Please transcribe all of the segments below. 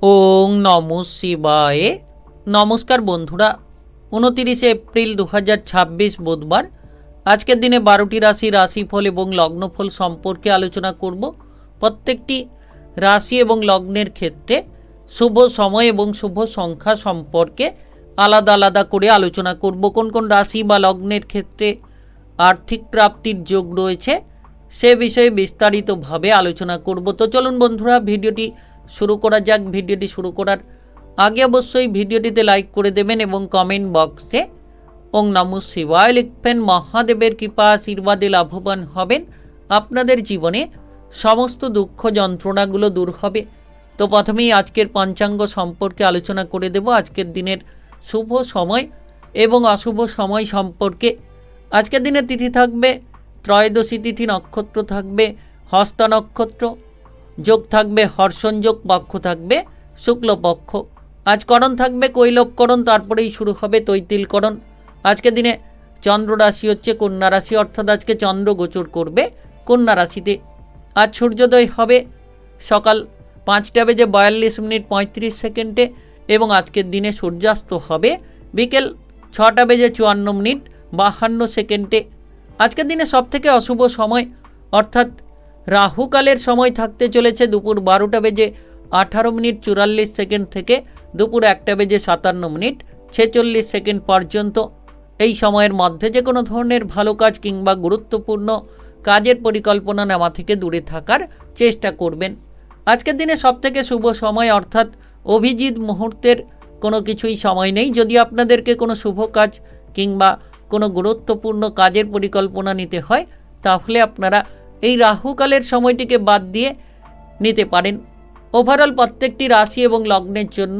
ওং নমঃ শিবায়। নমস্কার বন্ধুরা, 29 এপ্রিল 2026 বুধবার। আজকের দিনে 12টি রাশিফল এবং লগ্নফল সম্পর্কে আলোচনা করব। প্রত্যেকটি রাশি এবং লগ্নের ক্ষেত্রে শুভ সময় এবং শুভ সংখ্যা সম্পর্কে আলাদা আলাদা করে আলোচনা করব। কোন কোন রাশি বা লগ্নের ক্ষেত্রে আর্থিক প্রাপ্তির যোগ রয়েছে সে বিষয়ে বিস্তারিতভাবে আলোচনা করব। তো চলুন বন্ধুরা, ভিডিওটি শুরু করা যাক। ভিডিওটি শুরু করার আগে অবশ্যই ভিডিওটিতে লাইক করে দেবেন এবং কমেন্ট বক্সে ওং নমঃ শিবায় লিখবেন। মহাদেবের কৃপা আশীর্বাদে লাভবান হবেন। আপনাদের জীবনে সমস্ত দুঃখ যন্ত্রণাগুলো দূর হবে। তো প্রথমেই আজকের পঞ্চাঙ্গ সম্পর্কে আলোচনা করে দেব। আজকের দিনের শুভ সময় এবং অশুভ সময় সম্পর্কে। আজকের দিনে তিথি থাকবে ত্রয়োদশী তিথি, নক্ষত্র থাকবে হস্তা নক্ষত্র, যোগ থাকবে হর্ষণ যোগ, পক্ষ থাকবে শুক্লপক্ষ। আজ করণ থাকবে কৈলবকরণ, তারপরেই শুরু হবে তৈতিলকরণ। আজকের দিনে চন্দ্র রাশি হচ্ছে কন্যা রাশি, অর্থাৎ আজকে চন্দ্র গোচর করবে কন্যা রাশিতে। আজ সূর্যোদয় হবে সকাল 5:42:35 এবং আজকের দিনে সূর্যাস্ত হবে বিকেল 6:54:52। আজকের দিনে সবথেকে অশুভ সময় অর্থাৎ রাহুকালের সময় থাকতে চলেছে দুপুর 12:18:44 থেকে দুপুর 1:57:46 পর্যন্ত। এই সময়ের মধ্যে যে কোনো ধরনের ভালো কাজ কিংবা গুরুত্বপূর্ণ কাজের পরিকল্পনা নেওয়া থেকে দূরে থাকার চেষ্টা করবেন। আজকের দিনে সবথেকে শুভ সময় অর্থাৎ অভিজিৎ মুহূর্তের কোনো কিছুই সময় নেই। যদি আপনাদেরকে কোনো শুভ কাজ কিংবা কোনো গুরুত্বপূর্ণ কাজের পরিকল্পনা নিতে হয় তাহলে আপনারা এই রাহুকালের সময়টিকে বাদ দিয়ে নিতে পারেন। ওভারঅল প্রত্যেকটি রাশি এবং লগ্নের জন্য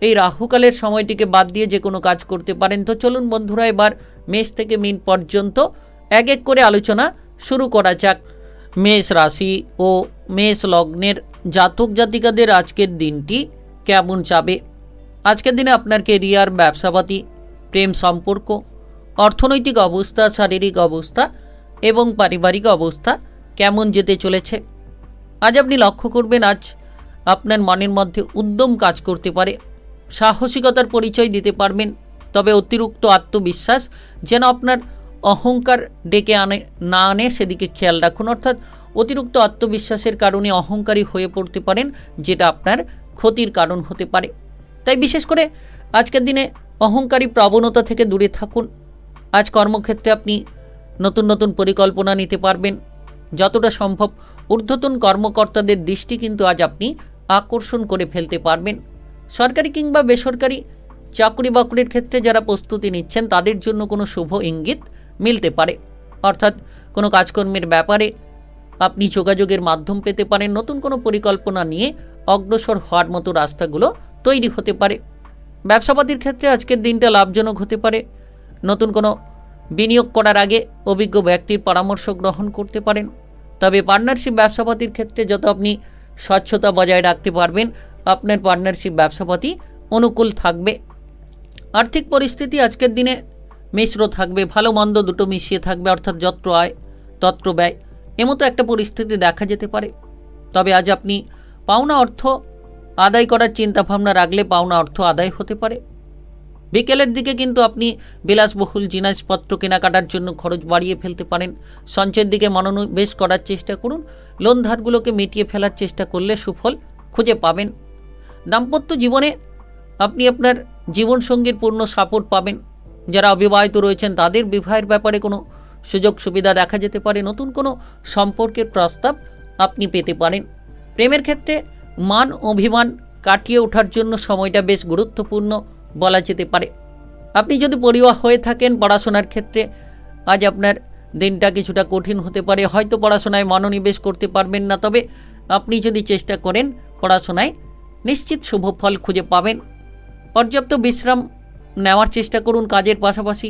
এই রাহুকালের সময়টিকে বাদ দিয়ে যে কোনো কাজ করতে পারেন। তো চলুন বন্ধুরা, এবার মেষ থেকে মীন পর্যন্ত এক এক করে আলোচনা শুরু করা যাক। মেষ রাশি ও মেষ লগ্নের জাতক জাতিকাদের আজকের দিনটি কেমন যাবে? আজকের দিনে আপনার কেরিয়ার, ব্যবসাপাতি, প্রেম সম্পর্ক, অর্থনৈতিক অবস্থা, শারীরিক অবস্থা এবং পারিবারিক অবস্থা কেমন যেতে চলেছে? আজ আপনি লক্ষ্য করবেন আজ আপনার মনের মধ্যে উদ্যম কাজ করতে পারে, সাহসিকতার পরিচয় দিতে পারবেন। তবে অতিরিক্ত আত্মবিশ্বাস যেন আপনার অহংকার ডেকে না আনে সেদিকে খেয়াল রাখুন। অর্থাৎ অতিরিক্ত আত্মবিশ্বাসের কারণে অহংকারী হয়ে পড়তে পারেন, যেটা আপনার ক্ষতির কারণ হতে পারে। তাই বিশেষ করে আজকের দিনে অহংকারী প্রবণতা থেকে দূরে থাকুন। আজ কর্মক্ষেত্রে আপনি নতুন নতুন পরিকল্পনা নিতে পারবেন। যতটা সম্ভব ঊর্ধ্বতন কর্মকর্তাদের দৃষ্টি কিন্তু আজ আপনি আকর্ষণ করে ফেলতে পারবেন। সরকারি কিংবা বেসরকারি চাকরি বাকরির ক্ষেত্রে যারা প্রস্তুতি নিচ্ছেন তাদের জন্য কোনো শুভ ইঙ্গিত মিলতে পারে। অর্থাৎ কোনো কাজকর্মের ব্যাপারে আপনি যোগাযোগের মাধ্যম পেতে পারেন। নতুন কোনো পরিকল্পনা নিয়ে অগ্রসর হওয়ার মতো রাস্তাগুলো তৈরি হতে পারে। ব্যবসাপাতির ক্ষেত্রে আজকের দিনটা লাভজনক হতে পারে। নতুন কোনো বিনিয়োগ করার আগে অভিজ্ঞ ব্যক্তির পরামর্শ গ্রহণ করতে পারেন। তবে পার্টনারশিপ ব্যবসাপাতির ক্ষেত্রে যত আপনি স্বচ্ছতা বজায় রাখতে পারবেন আপনার পার্টনারশিপ ব্যবসাপাতি অনুকূল থাকবে। আর্থিক পরিস্থিতি আজকের দিনে মিশ্র থাকবে, ভালো মন্দ দুটো মিশিয়ে থাকবে। অর্থাৎ যত্র আয় তত্র ব্যয় এমতো একটা পরিস্থিতি দেখা যেতে পারে। তবে আজ আপনি পাওনা অর্থ আদায় করার চিন্তাভাবনা রাখলে পাওনা অর্থ আদায় হতে পারে। বিকেলের দিকে কিন্তু আপনি বিলাসবহুল জিনিসপত্র কেনাকাটার জন্য খরচ বাড়িয়ে ফেলতে পারেন। সঞ্চয়ের দিকে মনোনিবেশ করার চেষ্টা করুন। লোন ধারগুলোকে মিটিয়ে ফেলার চেষ্টা করলে সুফল খুঁজে পাবেন। দাম্পত্য জীবনে আপনি আপনার জীবনসঙ্গীর পূর্ণ সাপোর্ট পাবেন। যারা অবিবাহিত রয়েছেন তাদের বিবাহের ব্যাপারে কোনো সুযোগ সুবিধা দেখা যেতে পারে। নতুন কোনো সম্পর্কের প্রস্তাব আপনি পেতে পারেন। প্রেমের ক্ষেত্রে মান অভিমান কাটিয়ে ওঠার জন্য সময়টা বেশ গুরুত্বপূর্ণ বলা যেতে পারে। আপনি যদি পড়ুয়া হয়ে থাকেন পড়াশোনার ক্ষেত্রে আজ আপনার দিনটা কিছুটা কঠিন হতে পারে। হয়তো পড়াশোনায় মনোনিবেশ করতে পারবেন না, তবে আপনি যদি চেষ্টা করেন পড়াশোনায় নিশ্চিত শুভ ফল খুঁজে পাবেন। পর্যাপ্ত বিশ্রাম নেওয়ার চেষ্টা করুন কাজের পাশাপাশি,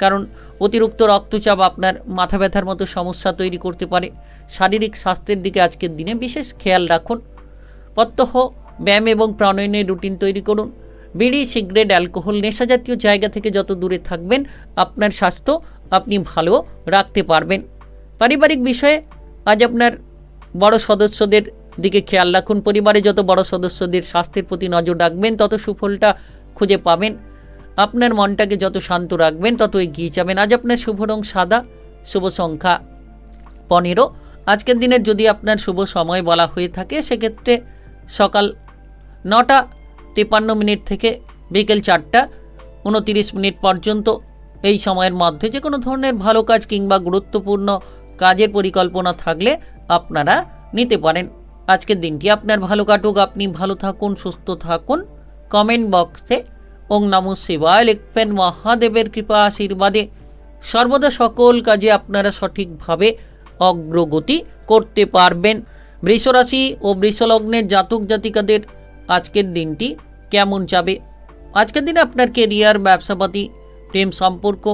কারণ অতিরিক্ত রক্তচাপ আপনার মাথা ব্যথার মতো সমস্যা তৈরি করতে পারে। শারীরিক স্বাস্থ্যের দিকে আজকের দিনে বিশেষ খেয়াল রাখুন। প্রত্যহ ব্যায়াম এবং প্রাণায়ামের রুটিন তৈরি করুন। বিড়ি, সিগারেট, অ্যালকোহল নেশাজাতীয় জায়গা থেকে যত দূরে থাকবেন আপনার স্বাস্থ্য আপনি ভালো রাখতে পারবেন। পারিবারিক বিষয়ে আজ আপনার বড় সদস্যদের দিকে খেয়াল রাখুন। পরিবারে যত বড় সদস্যদের স্বাস্থ্যের প্রতি নজর রাখবেন তত সুফলটা খুঁজে পাবেন। আপনার মনটাকে যত শান্ত রাখবেন তত এগিয়ে যাবেন। আজ আপনার শুভ রং সাদা, শুভ সংখ্যা 15। আজকের দিনের যদি আপনার শুভ সময় বলা হয়ে থাকে সেক্ষেত্রে সকাল 9:53 থেকে বিকেল 4:29 পর্যন্ত এই সময়ের মধ্যে যে কোনো ধরনের ভালো কাজ কিংবা গুরুত্বপূর্ণ কাজের পরিকল্পনা থাকলে আপনারা নিতে পারেন। আজকের দিনটি আপনার ভালো কাটুক, আপনি ভালো থাকুন, সুস্থ থাকুন। কমেন্ট বক্সে ওং নমঃ শিবায় লিখবেন। মহাদেবের কৃপা আশীর্বাদে সর্বদা সকল কাজে আপনারা সঠিকভাবে অগ্রগতি করতে পারবেন। বৃষরাশি ও বৃষলগ্নের জাতক জাতিকাদের আজকের দিনটি কেমন যাবে? আজকের দিনে আপনার কেরিয়ার, ব্যবসাপাতি, প্রেম সম্পর্ক,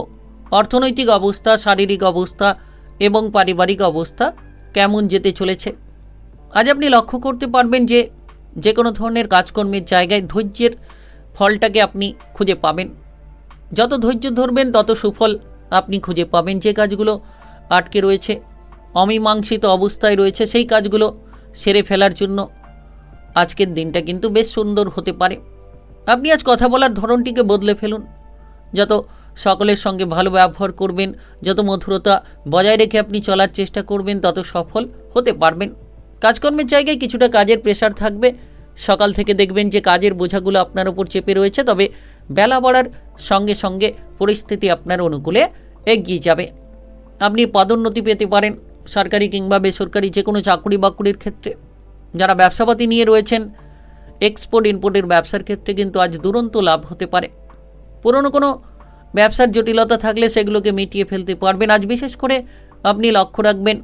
অর্থনৈতিক অবস্থা, শারীরিক অবস্থা এবং পারিবারিক অবস্থা কেমন যেতে চলেছে? আজ আপনি লক্ষ্য করতে পারবেন যে কোনো ধরনের কাজকর্মের জায়গায় ধৈর্যের ফলটাকে আপনি খুঁজে পাবেন। যত ধৈর্য ধরবেন তত সুফল আপনি খুঁজে পাবেন। যে কাজগুলো আটকে রয়েছে, অমীমাংসিত অবস্থায় রয়েছে, সেই কাজগুলো সেরে ফেলার জন্য আজকের দিনটা কিন্তু বেশ সুন্দর হতে পারে। আপনি আজ কথা বলার ধরনটিকে বদলে ফেলুন। যত সকলের সঙ্গে ভালো ব্যবহার করবেন, যত মধুরতা বজায় রেখে আপনি চলার চেষ্টা করবেন, তত সফল হতে পারবেন। কাজকর্মের জায়গায় কিছুটা কাজের প্রেশার থাকবে। সকাল থেকে দেখবেন যে কাজের বোঝাগুলো আপনার উপর চেপে রয়েছে, তবে বেলা বাড়ার সঙ্গে সঙ্গে পরিস্থিতি আপনার অনুকূলে এগিয়ে যাবে। আপনি পদোন্নতি পেতে পারেন সরকারি কিংবা বেসরকারি যে কোনো চাকরি বাকরির ক্ষেত্রে। যারা ব্যবসাপাতি নিয়ে রয়েছেন, এক্সপোর্ট ইম্পোর্টের ব্যবসার ক্ষেত্রে কিন্তু আজ দুরন্ত লাভ হতে পারে। পুরনো কোনো ব্যবসার জটিলতা থাকলে সেগুলোকে মিটিয়ে ফেলতে পারবেন। আজ বিশেষ করে আপনি লক্ষ্য রাখবেন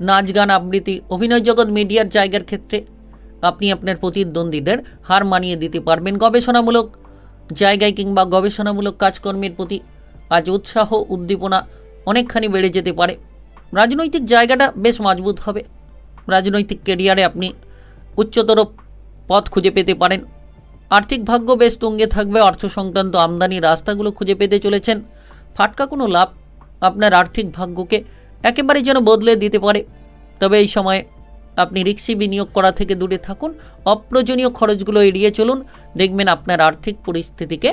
নাচ, গান, আবৃত্তি, অভিনয় জগৎ, মিডিয়ার জায়গার ক্ষেত্রে আপনি আপনার প্রতিদ্বন্দ্বীদের হার মানিয়ে দিতে পারবেন। গবেষণামূলক জায়গায় কিংবা গবেষণামূলক কাজকর্মের প্রতি আজ উৎসাহ, উদ্দীপনা অনেকখানি বেড়ে যেতে পারে। রাজনৈতিক জায়গাটা বেশ মজবুত হবে। রাজনৈতিক ক্যারিয়ারে আপনি উচ্চতর পথ খুঁজে পেতে পারেন। আর্থিক ভাগ্য বেশ তুঙ্গে থাকবে। অর্থ সংক্রান্ত আমদানি রাস্তাগুলো খুঁজে পেতে চলেছেন। ফাটকা কোনো লাভ আপনার আর্থিক ভাগ্যকে একেবারে যেন বদলে দিতে পারে। তবে এই সময়ে আপনি রিস্কি বিনিয়োগ করা থেকে দূরে থাকুন। অপ্রয়োজনীয় খরচগুলো এড়িয়ে চলুন। দেখবেন আপনার আর্থিক পরিস্থিতিকে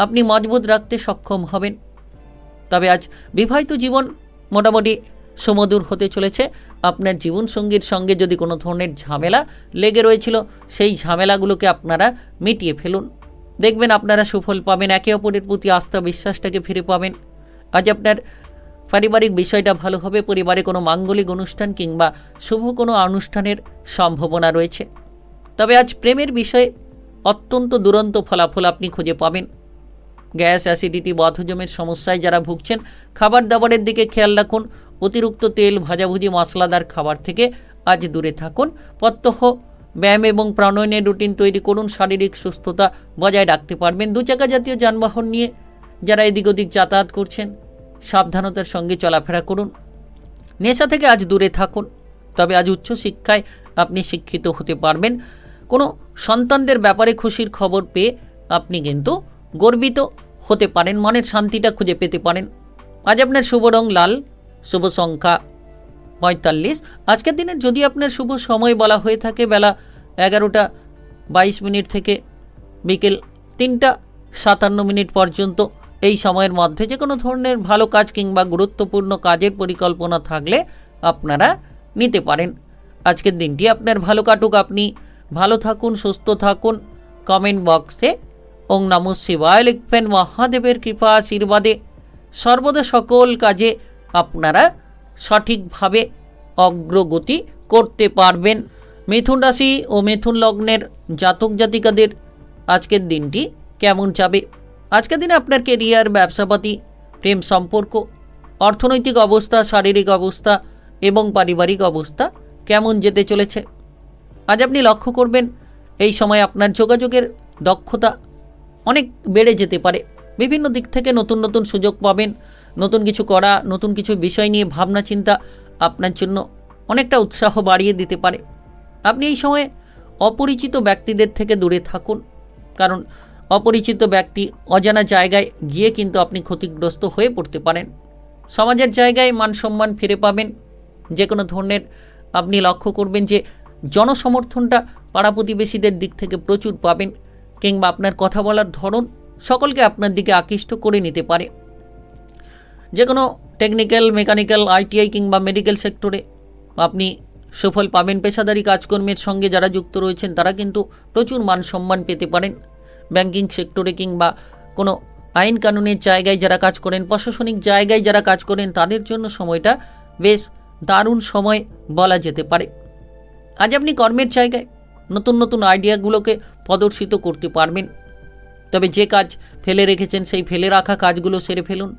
আপনি মজবুত রাখতে সক্ষম হবেন। তবে আজ বিবাহিত জীবন মোটামুটি সুমধুর হতে চলেছে। আপনার জীবনসঙ্গীর সঙ্গে যদি কোনো ধরনের ঝামেলা লেগে রয়েছিল, সেই ঝামেলাগুলোকে আপনারা মিটিয়ে ফেলুন। দেখবেন আপনারা সুফল পাবেন। একে অপরের প্রতি আস্থা, বিশ্বাসটাকে ফিরে পাবেন। আজ আপনার পারিবারিক বিষয়টা ভালো হবে। পরিবারে কোনো মাঙ্গলিক অনুষ্ঠান কিংবা শুভ কোনো অনুষ্ঠানের সম্ভাবনা রয়েছে। তবে আজ প্রেমের বিষয়ে অত্যন্ত দুরন্ত ফলাফল আপনি খুঁজে পাবেন। গ্যাস, অ্যাসিডিটি, বদহজমের সমস্যায় যারা ভুগছেন, খাবার দাবারের দিকে খেয়াল রাখুন। অতিরিক্ত তেল, ভাজাভুজি, মশলাদার খাবার থেকে আজ দূরে থাকুন। প্রত্যহ ব্যায়াম এবং প্রাণায়ামের রুটিন তৈরি করুন। শারীরিক সুস্থতা বজায় রাখতে পারবেন। দুচাকা জাতীয় যানবাহন নিয়ে যারা এদিক ওদিক যাতায়াত করছেন, সাবধানতার সঙ্গে চলাফেরা করুন। নেশা থেকে আজ দূরে থাকুন। তবে আজ উচ্চশিক্ষায় আপনি শিক্ষিত হতে পারবেন। কোনো সন্তানদের ব্যাপারে খুশির খবর পেয়ে আপনি কিন্তু গর্বিত হতে পারেন। মনের শান্তিটা খুঁজে পেতে পারেন। আজ আপনার শুভ রং লাল, শুভ সংখ্যা 45। আজকের দিনের যদি আপনার শুভ সময় বলা হয়ে থাকে বেলা 11:22 থেকে বিকেল 3:57 পর্যন্ত, এই সময়ের মধ্যে যে কোনো ধরনের ভালো কাজ কিংবা গুরুত্বপূর্ণ কাজের পরিকল্পনা থাকলে আপনারা নিতে পারেন। আজকের দিনটি আপনার ভালো কাটুক, আপনি ভালো থাকুন, সুস্থ থাকুন। কমেন্ট বক্সে ওং নমঃ শিবায় লিখবেন। মহাদেবের কৃপা আশীর্বাদে সর্বদা সকল কাজে আপনারা সঠিকভাবে অগ্রগতি করতে পারবেন। মিথুন রাশি ও মিথুন লগ্নের জাতক জাতিকাদের আজকের দিনটি কেমন যাবে? আজকের দিনে আপনার কেরিয়ার, ব্যবসাপাতি, প্রেম সম্পর্ক, অর্থনৈতিক অবস্থা, শারীরিক অবস্থা এবং পারিবারিক অবস্থা কেমন যেতে চলেছে? আজ আপনি লক্ষ্য করবেন এই সময় আপনার যোগাযোগের দক্ষতা অনেক বেড়ে যেতে পারে। বিভিন্ন দিক থেকে নতুন নতুন সুযোগ পাবেন। নতুন কিছু করা, নতুন কিছু বিষয় নিয়ে ভাবনা চিন্তা আপনার জন্য অনেকটা উৎসাহ বাড়িয়ে দিতে পারে। আপনি এই সময়ে অপরিচিত ব্যক্তিদের থেকে দূরে থাকুন, কারণ অপরিচিত ব্যক্তি, অজানা জায়গায় গিয়ে কিন্তু আপনি ক্ষতিগ্রস্ত হয়ে পড়তে পারেন। সমাজের জায়গায় মান সম্মান ফিরে পাবেন। যে কোনো ধরনের আপনি লক্ষ্য করবেন যে জনসমর্থনটা পাড়া প্রতিবেশীদের দিক থেকে প্রচুর পাবেন, কিংবা আপনার কথা বলার ধরন সকলকে আপনার দিকে আকৃষ্ট করে নিতে পারে। যে কোনো টেকনিক্যাল, মেকানিক্যাল, আইটিআই কিংবা মেডিকেল সেক্টরে আপনি সুফল পাবেন। পেশাদারি কাজকর্মের সঙ্গে যারা যুক্ত রয়েছেন তারা কিন্তু প্রচুর মান সম্মান পেতে পারেন। ব্যাংকিং সেক্টরে কিংবা কোনো আইন কানুনের জায়গায় যারা কাজ করেন, প্রশাসনিক জায়গায় যারা কাজ করেন, তাদের জন্য সময়টা বেশ দারুণ সময় বলা যেতে পারে। আজ আপনি কর্মের জায়গায় নতুন নতুন আইডিয়াগুলোকে প্রদর্শিত করতে পারবেন। তবে যে কাজ ফেলে রেখেছেন সেই ফেলে রাখা কাজগুলো সেরে ফেলুন।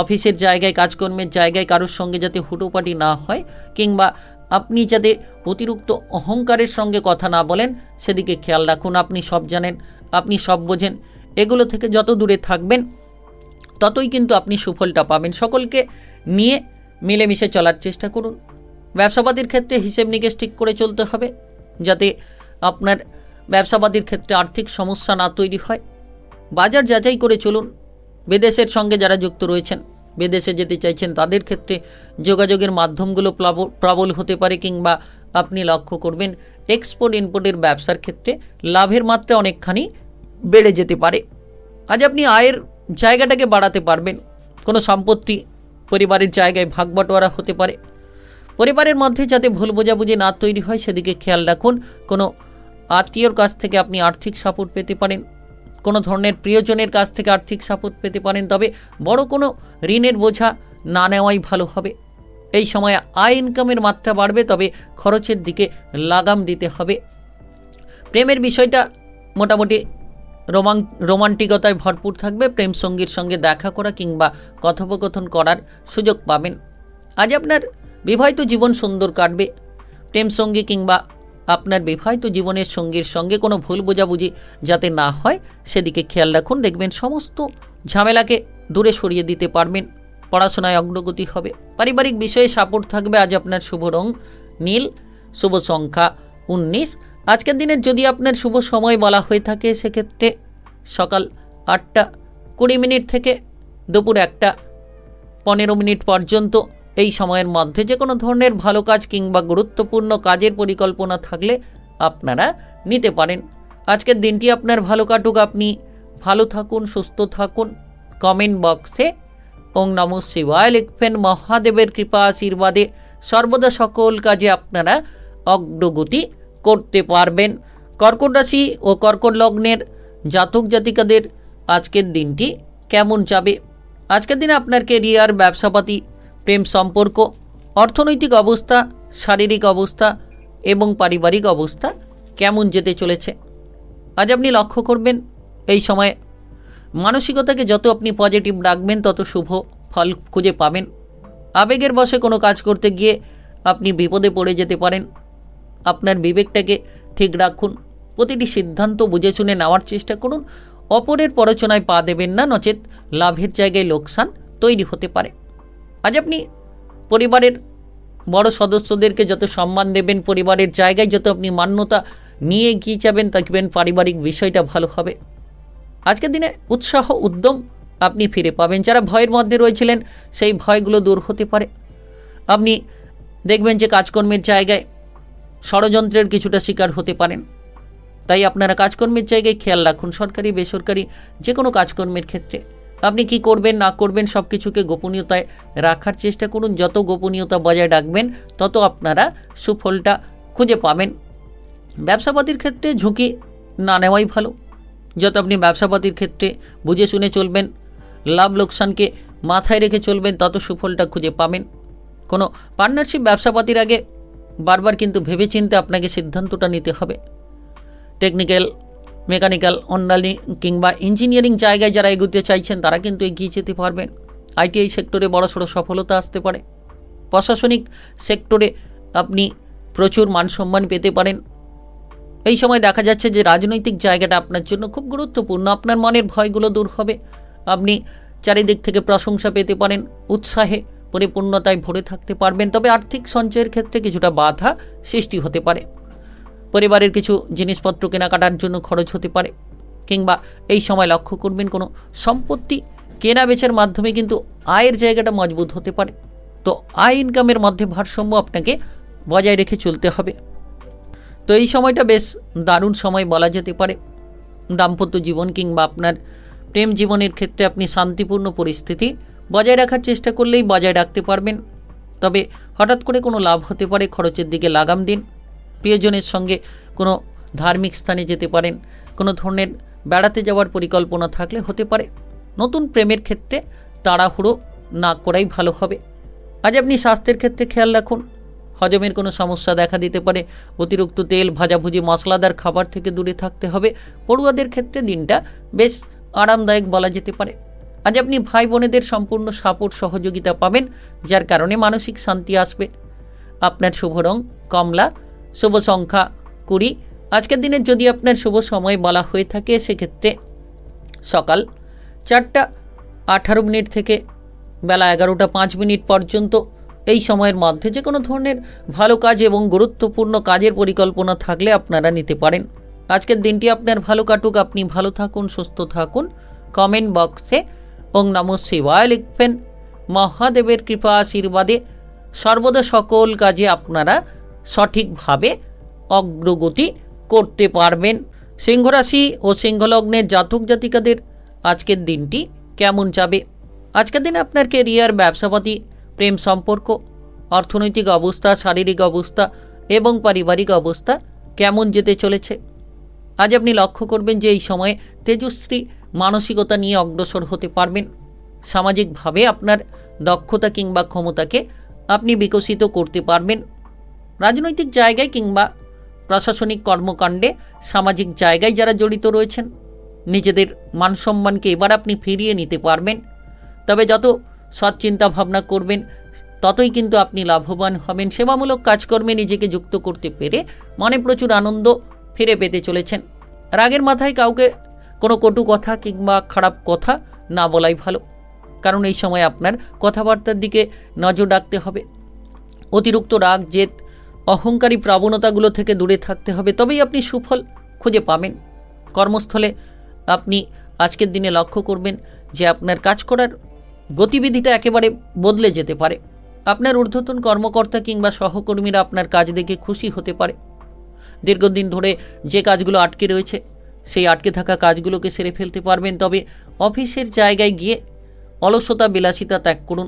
অফিসের জায়গায়, কাজকর্মের জায়গায় কারোর সঙ্গে যাতে হুটোপাটি না হয়, কিংবা আপনি যাতে অতিরিক্ত অহংকারের সঙ্গে কথা না বলেন সেদিকে খেয়াল রাখুন। আপনি সব জানেন, আপনি সব বোঝেন, এগুলো থেকে যত দূরে থাকবেন ততই কিন্তু আপনি সুফলটা পাবেন। সকলকে নিয়ে মিলেমিশে চলার চেষ্টা করুন। ব্যবসাপাতির ক্ষেত্রে হিসেব নিকেশ ঠিক করে চলতে হবে, যাতে আপনার ব্যবসাপাতির ক্ষেত্রে আর্থিক সমস্যা না তৈরি হয়। বাজার যাচাই করে চলুন। বিদেশের সঙ্গে যারা যুক্ত রয়েছেন, বিদেশে যেতে চাইছেন, তাদের ক্ষেত্রে যোগাযোগের মাধ্যমগুলো প্রবল হতে পারে, কিংবা আপনি লক্ষ্য করবেন এক্সপোর্ট ইম্পোর্টের ব্যবসার ক্ষেত্রে লাভের মাত্রা অনেকখানি বেড়ে যেতে পারে। আজ আপনি আয়ের জায়গাটাকে বাড়াতে পারবেন। কোনো সম্পত্তি পরিবারের জায়গায় ভাগ বাটোয়ারা হতে পারে। পরিবারের মধ্যে যাতে ভুল বোঝাবুঝি না তৈরি হয় সেদিকে খেয়াল রাখুন। কোনো আত্মীয়র কাছ থেকে আপনি আর্থিক সাপোর্ট পেতে পারেন, কোনো ধরনের প্রিয়জনের কাছ থেকে আর্থিক সাপোর্ট পেতে পারেন। তবে বড় কোনো ঋণের বোঝা না নেওয়াই ভালো হবে। এই সময়ে আয় ইনকামের মাত্রা বাড়বে, তবে খরচের দিকে লাগাম দিতে হবে। প্রেমের বিষয়টা মোটামুটি রোমান্টিকতায় ভরপুর থাকবে। প্রেম সঙ্গীর সঙ্গে দেখা করা কিংবা কথোপকথন করার সুযোগ পাবেন। আজ আপনার বিবাহিত জীবন সুন্দর কাটবে। প্রেম সঙ্গী কিংবা আপনার বিবাহিত জীবনের সঙ্গীর সঙ্গে কোনো ভুল বোঝাবুঝি যাতে না হয় সেদিকে খেয়াল রাখুন। দেখবেন সমস্ত ঝামেলাকে দূরে সরিয়ে দিতে পারবেন। পড়াশোনায় অগ্রগতি হবে। পারিবারিক বিষয়ে সাপোর্ট থাকবে। আজ আপনার শুভ রং নীল, শুভ সংখ্যা 19। আজকের দিনের যদি আপনার শুভ সময় বলা হয়ে থাকে সেক্ষেত্রে সকাল 8টা 20 মিনিট থেকে দুপুর 1টা 15 মিনিট পর্যন্ত। এই সময়ের মধ্যে যে কোনো ধরনের ভালো কাজ কিংবা গুরুত্বপূর্ণ কাজের পরিকল্পনা থাকলে আপনারা নিতে পারেন। আজকের দিনটি আপনার ভালো কাটুক। আপনি ভালো থাকুন, সুস্থ থাকুন। কমেন্ট বক্সে ওং নমঃ শিবায় লিখবেন। মহাদেবের কৃপা আশীর্বাদে সর্বদা সকল কাজে আপনারা অগ্রগতি করতে পারবেন। কর্কট রাশি ও কর্কট লগ্নের জাতক জাতিকাদের আজকের দিনটি কেমন যাবে? আজকের দিনে আপনার কেরিয়ার, ব্যবসাপাতি, প্রেম সম্পর্ক, অর্থনৈতিক অবস্থা, শারীরিক অবস্থা এবং পারিবারিক অবস্থা কেমন যেতে চলেছে? আজ আপনি লক্ষ্য করবেন এই সময়ে মানসিকতাকে যত আপনি পজিটিভ রাখবেন তত শুভ ফল খুঁজে পাবেন। আবেগের বশে কোনো কাজ করতে গিয়ে আপনি বিপদে পড়ে যেতে পারেন। আপনার বিবেকটাকে ঠিক রাখুন। প্রতিটি সিদ্ধান্ত বুঝে শুনে নেওয়ার চেষ্টা করুন। অপরের প্ররোচনায় পা দেবেন না, নচেত লাভের জায়গায় লোকসান তৈরি হতে পারে। আজ আপনি পরিবারের বড় সদস্যদেরকে যত সম্মান দেবেন, পরিবারের জায়গায় যত আপনি মান্যতা নিয়ে এগিয়ে যাবেন, দেখবেন পারিবারিক বিষয়টা ভালো হবে। আজকের দিনে উৎসাহ, উদ্যম আপনি ফিরে পাবেন। যারা ভয়ের মধ্যে রয়েছিলেন সেই ভয়গুলো দূর হতে পারে। আপনি দেখবেন যে কাজকর্মের জায়গায় ষড়যন্ত্রের কিছুটা শিকার হতে পারেন। তাই আপনারা কাজকর্মের জায়গায় খেয়াল রাখুন। সরকারি, বেসরকারি যে কোনো কাজকর্মের ক্ষেত্রে আপনি কি করবেন না করবেন সব কিছুকে গোপনীয়তায় রাখার চেষ্টা করুন। যত গোপনীয়তা বজায় রাখবেন তত আপনারা সুফলটা খুঁজে পাবেন। ব্যবসাপাতির ক্ষেত্রে ঝুঁকি না নেওয়াই ভালো। যত আপনি ব্যবসাপাতির ক্ষেত্রে বুঝে শুনে চলবেন, লাভ লোকসানকে মাথায় রেখে চলবেন, তত সুফলটা খুঁজে পাবেন। কোনো পার্টনারশিপ ব্যবসাপাতির আগে বারবার কিন্তু ভেবেচিন্তে আপনাকে সিদ্ধান্তটা নিতে হবে। টেকনিক্যাল, মেকানিক্যাল, অন্যান্য কিংবা ইঞ্জিনিয়ারিং জায়গায় যারা এগোতে চাইছেন তারা কিন্তু এগিয়ে যেতে পারবেন। আইটিআই সেক্টরে বড়সড় সফলতা আসতে পারে। প্রশাসনিক সেক্টরে আপনি প্রচুর মান সম্মান পেতে পারেন। এই সময় দেখা যাচ্ছে যে রাজনৈতিক জায়গাটা আপনার জন্য খুব গুরুত্বপূর্ণ। আপনার মনের ভয়গুলো দূর হবে। আপনি চারিদিক থেকে প্রশংসা পেতে পারেন। উৎসাহে পরিপূর্ণতায় ভরে থাকতে পারবেন। তবে আর্থিক সঞ্চয়ের ক্ষেত্রে কিছুটা বাধা সৃষ্টি হতে পারে। পরিবারের কিছু জিনিসপত্র কেনাকাটার জন্য খরচ হতে পারে, কিংবা এই সময় লক্ষ্য করবেন কোনো সম্পত্তি কেনা বেচার মাধ্যমে কিন্তু আয়ের জায়গাটা মজবুত হতে পারে। তো আয় ইনকামের মধ্যে ভারসাম্য আপনাকে বজায় রেখে চলতে হবে। তো এই সময়টা বেশ দারুণ সময় বলা যেতে পারে। দাম্পত্য জীবন কিংবা আপনার প্রেম জীবনের ক্ষেত্রে আপনি শান্তিপূর্ণ পরিস্থিতি বজায় রাখার চেষ্টা করলেই বজায় রাখতে পারবেন। তবে হঠাৎ করে কোনো লাভ হতে পারে, খরচের দিকে লাগাম দিন। প্রিয়জনের সঙ্গে কোনো ধার্মিক স্থানে যেতে পারেন, কোনো ধরনের বেড়াতে যাওয়ার পরিকল্পনা থাকলে হতে পারে। নতুন প্রেমের ক্ষেত্রে তাড়াহুড়ো না করাই ভালো হবে। আজ আপনি স্বাস্থ্যের ক্ষেত্রে খেয়াল রাখুন। হজমের কোনো সমস্যা দেখা দিতে পারে। অতিরিক্ত তেল, ভাজাভুজি, মশলাদার খাবার থেকে দূরে থাকতে হবে। পড়ুয়াদের ক্ষেত্রে দিনটা বেশ আরামদায়ক বলা যেতে পারে। আজ আপনি ভাই বোনেদের সম্পূর্ণ সাপোর্ট সহযোগিতা পাবেন, যার কারণে মানসিক শান্তি আসবে। আপনার শুভ রং কমলা, শুভ সংখ্যা 20। আজকের দিনের যদি আপনার শুভ সময় বলা হয়ে থাকে সেক্ষেত্রে সকাল 4:18 থেকে বেলা 11:05 পর্যন্ত। এই সময়ের মধ্যে যে কোনো ধরনের ভালো কাজ এবং গুরুত্বপূর্ণ কাজের পরিকল্পনা থাকলে আপনারা নিতে পারেন। আজকের দিনটি আপনার ভালো কাটুক, আপনি ভালো থাকুন, সুস্থ থাকুন। কমেন্ট বক্সে ওং নমঃ শিবায় লিখবেন। মহাদেবের কৃপা আশীর্বাদে সর্বদা সকল কাজে আপনারা সঠিকভাবে অগ্রগতি করতে পারবেন। সিংহরাশি ও সিংহলগ্নের জাতক জাতিকাদের আজকের দিনটি কেমন যাবে? আজকের দিনে আপনার কেরিয়ার, ব্যবসাপাতি, প্রেম সম্পর্ক, অর্থনৈতিক অবস্থা, শারীরিক অবস্থা এবং পারিবারিক অবস্থা কেমন যেতে চলেছে? আজ আপনি লক্ষ্য করবেন যে এই সময়ে তেজস্বী মানসিকতা নিয়ে অগ্রসর হতে পারবেন। সামাজিকভাবে আপনার দক্ষতা কিংবা ক্ষমতাকে আপনি বিকশিত করতে পারবেন। রাজনৈতিক জায়গায় কিংবা প্রশাসনিক কর্মকাণ্ডে, সামাজিক জায়গায় যারা জড়িত রয়েছেন, নিজেদের মানসম্মানকে এবার আপনি ফিরিয়ে নিতে পারবেন। তবে যত সৎ চিন্তা ভাবনা করবেন ততই কিন্তু আপনি লাভবান হবেন। সেবামূলক কাজকর্মে নিজেকে যুক্ত করতে পেরে মনে প্রচুর আনন্দ ফিরে পেতে চলেছেন। রাগের মাথায় কাউকে কোনো কটু কথা কিংবা খারাপ কথা না বলাই ভালো, কারণ এই সময় আপনার কথাবার্তার দিকে নজর রাখতে হবে। অতিরিক্ত রাগ, জেদ, অহংকারী প্রবণতাগুলো থেকে দূরে থাকতে হবে, তবেই আপনি সুফল খুঁজে পাবেন। কর্মস্থলে আপনি আজকের দিনে লক্ষ্য করবেন যে আপনার কাজ করার গতিবিধিটা একেবারে বদলে যেতে পারে। আপনার ঊর্ধ্বতন কর্মকর্তা কিংবা সহকর্মীরা আপনার কাজ দেখে খুশি হতে পারে। দীর্ঘদিন ধরে যে কাজগুলো আটকে রয়েছে সেই আটকে থাকা কাজগুলোকে সেরে ফেলতে পারবেন। তবে অফিসের জায়গায় গিয়ে অলসতা, বিলাসিতা ত্যাগ করুন।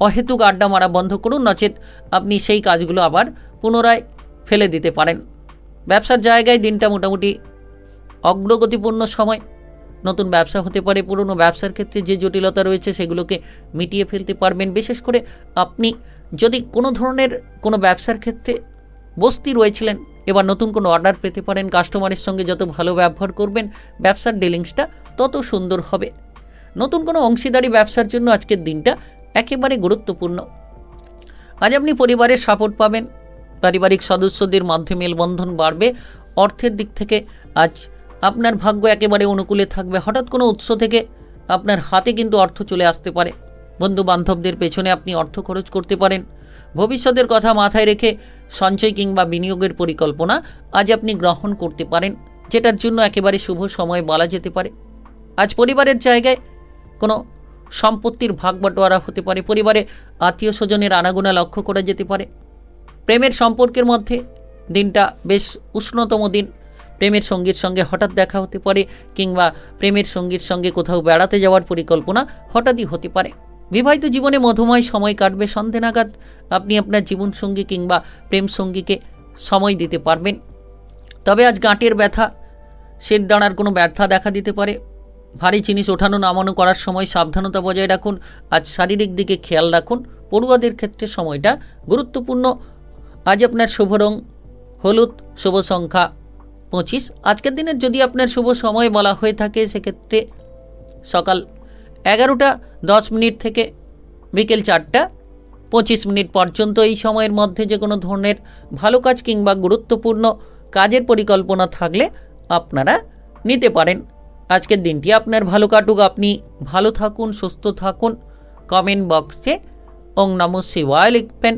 অহেতুক আড্ডা মারা বন্ধ করুন, নচেত আপনি সেই কাজগুলো আবার পুনরায় ফেলে দিতে পারেন। ব্যবসার জায়গায় দিনটা মোটামুটি অগ্রগতিপূর্ণ সময়। নতুন ব্যবসা হতে পারে। পুরনো ব্যবসার ক্ষেত্রে যে জটিলতা রয়েছে সেগুলোকে মিটিয়ে ফেলতে পারবেন। বিশেষ করে আপনি যদি কোনো ধরনের কোনো ব্যবসার ক্ষেত্রে বস্তি রয়েছিলেন, এবার নতুন কোনো অর্ডার পেতে পারেন। কাস্টমারের সঙ্গে যত ভালো ব্যবহার করবেন ব্যবসার ডিলিংসটা তত সুন্দর হবে। নতুন কোনো অংশীদারি ব্যবসার জন্য আজকের দিনটা একেবারে গুরুত্বপূর্ণ। আজ আপনি পরিবারের সাপোর্ট পাবেন। পারিবারিক সদস্যদের মধ্যে মেলবন্ধন বাড়বে। অর্থের দিক থেকে আজ আপনার ভাগ্য একেবারে অনুকূলে থাকবে। হঠাৎ কোনো উৎস থেকে আপনার হাতে কিন্তু অর্থ চলে আসতে পারে। বন্ধু বান্ধবদের পেছনে আপনি অর্থ খরচ করতে পারেন। ভবিষ্যতের কথা মাথায় রেখে সঞ্চয় কিংবা বিনিয়োগের পরিকল্পনা আজ আপনি গ্রহণ করতে পারেন, যেটার জন্য একেবারে শুভ সময় বলা যেতে পারে। আজ পরিবারের জায়গায় কোনো সম্পত্তির ভাগ বাটোয়ারা হতে পারে। পরিবারে আত্মীয় স্বজনের আনাগোনা লক্ষ্য করা যেতে পারে। প্রেমের সম্পর্কের মধ্যে দিনটা বেশ উষ্ণতম দিন। প্রেমের সঙ্গীর সঙ্গে হঠাৎ দেখা হতে পারে কিংবা প্রেমের সঙ্গীর সঙ্গে কোথাও বেড়াতে যাওয়ার পরিকল্পনা হঠাৎই হতে পারে। বিবাহিত জীবনে মধুময় সময় কাটবে। সন্ধে নাগাদ আপনি আপনার জীবনসঙ্গী কিংবা প্রেম সঙ্গীকে সময় দিতে পারবেন। তবে আজ গাঁটের ব্যথা, শের দাঁড়ার কোনো ব্যথা দেখা দিতে পারে। ভারী জিনিস ওঠানো নামানো করার সময় সাবধানতা বজায় রাখুন। আজ শারীরিক দিকে খেয়াল রাখুন। পড়ুয়াদের ক্ষেত্রে সময়টা গুরুত্বপূর্ণ। আজ আপনার শুভ রং হলুদ, শুভ সংখ্যা 25। আজকের দিনের যদি আপনার শুভ সময় বলা হয়ে থাকে সেক্ষেত্রে সকাল 11:10 থেকে বিকেল 4:25 পর্যন্ত। এই সময়ের মধ্যে যে কোনো ধরনের ভালো কাজ কিংবা গুরুত্বপূর্ণ কাজের পরিকল্পনা থাকলে আপনারা নিতে পারেন। আজকের দিনটি আপনার ভালো কাটুক, আপনি ভালো থাকুন, সুস্থ থাকুন। কমেন্ট বক্সে ওং নমঃ শিবায় লিখবেন।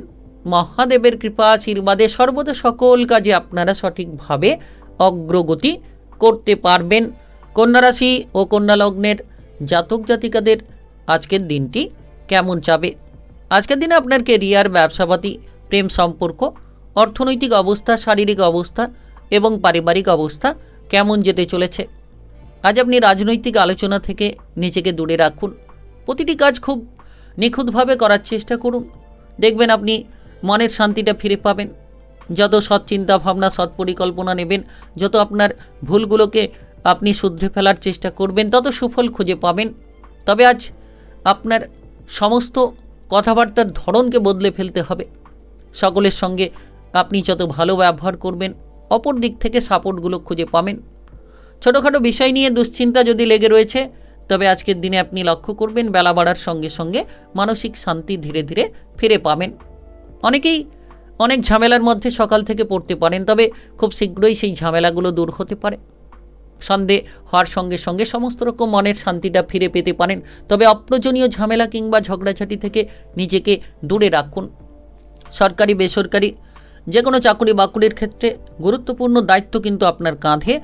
মহাদেবের কৃপা আশীর্বাদে সর্বদা সকল কাজে আপনারা সঠিকভাবে অগ্রগতি করতে পারবেন। কন্যা রাশি ও কন্যা লগ্নের জাতক জাতিকাদের আজকের দিনটি কেমন যাবে? আজকের দিনে আপনার কেরিয়ার, ব্যবসাপাতি, প্রেম সম্পর্ক, অর্থনৈতিক অবস্থা, শারীরিক অবস্থা এবং পারিবারিক অবস্থা কেমন যেতে চলেছে। আজ আপনি রাজনৈতিক আলোচনা থেকে নিজেকে দূরে রাখুন। প্রতিটি কাজ খুব নিখুঁতভাবে করার চেষ্টা করুন। দেখবেন আপনি মনের শান্তিটা ফিরে পাবেন। যত সৎ চিন্তা ভাবনা, সৎ পরিকল্পনা নেবেন, যত আপনার ভুলগুলোকে আপনি শুধরে ফেলার চেষ্টা করবেন, তত সুফল খুঁজে পাবেন। তবে আজ আপনার সমস্ত কথাবার্তার ধরনকে বদলে ফেলতে হবে। সকলের সঙ্গে আপনি যত ভালো ব্যবহার করবেন, অপর দিক থেকে সাপোর্টগুলো খুঁজে পাবেন। ছোটোখাটো বিষয় নিয়ে দুশ্চিন্তা যদি লেগে রয়েছে, তবে আজকের দিনে আপনি লক্ষ্য করবেন বেলা বাড়ার সঙ্গে সঙ্গে মানসিক শান্তি ধীরে ধীরে ফিরে পাবেন। অনেকেই অনেক ঝামেলার মধ্যে সকাল থেকে পড়তে পারেন, তবে খুব শীঘ্রই সেই ঝামেলাগুলো দূর হতে পারে। সন্দেহ হওয়ার সঙ্গে সঙ্গে সমস্ত রকম মনের শান্তিটা ফিরে পেতে পারেন। তবে অপ্রয়োজনীয় ঝামেলা কিংবা ঝগড়াঝাটি থেকে নিজেকে দূরে রাখুন। সরকারি বেসরকারি যে কোনো চাকরি বাকরির ক্ষেত্রে গুরুত্বপূর্ণ দায়িত্ব কিন্তু আপনার কাঁধে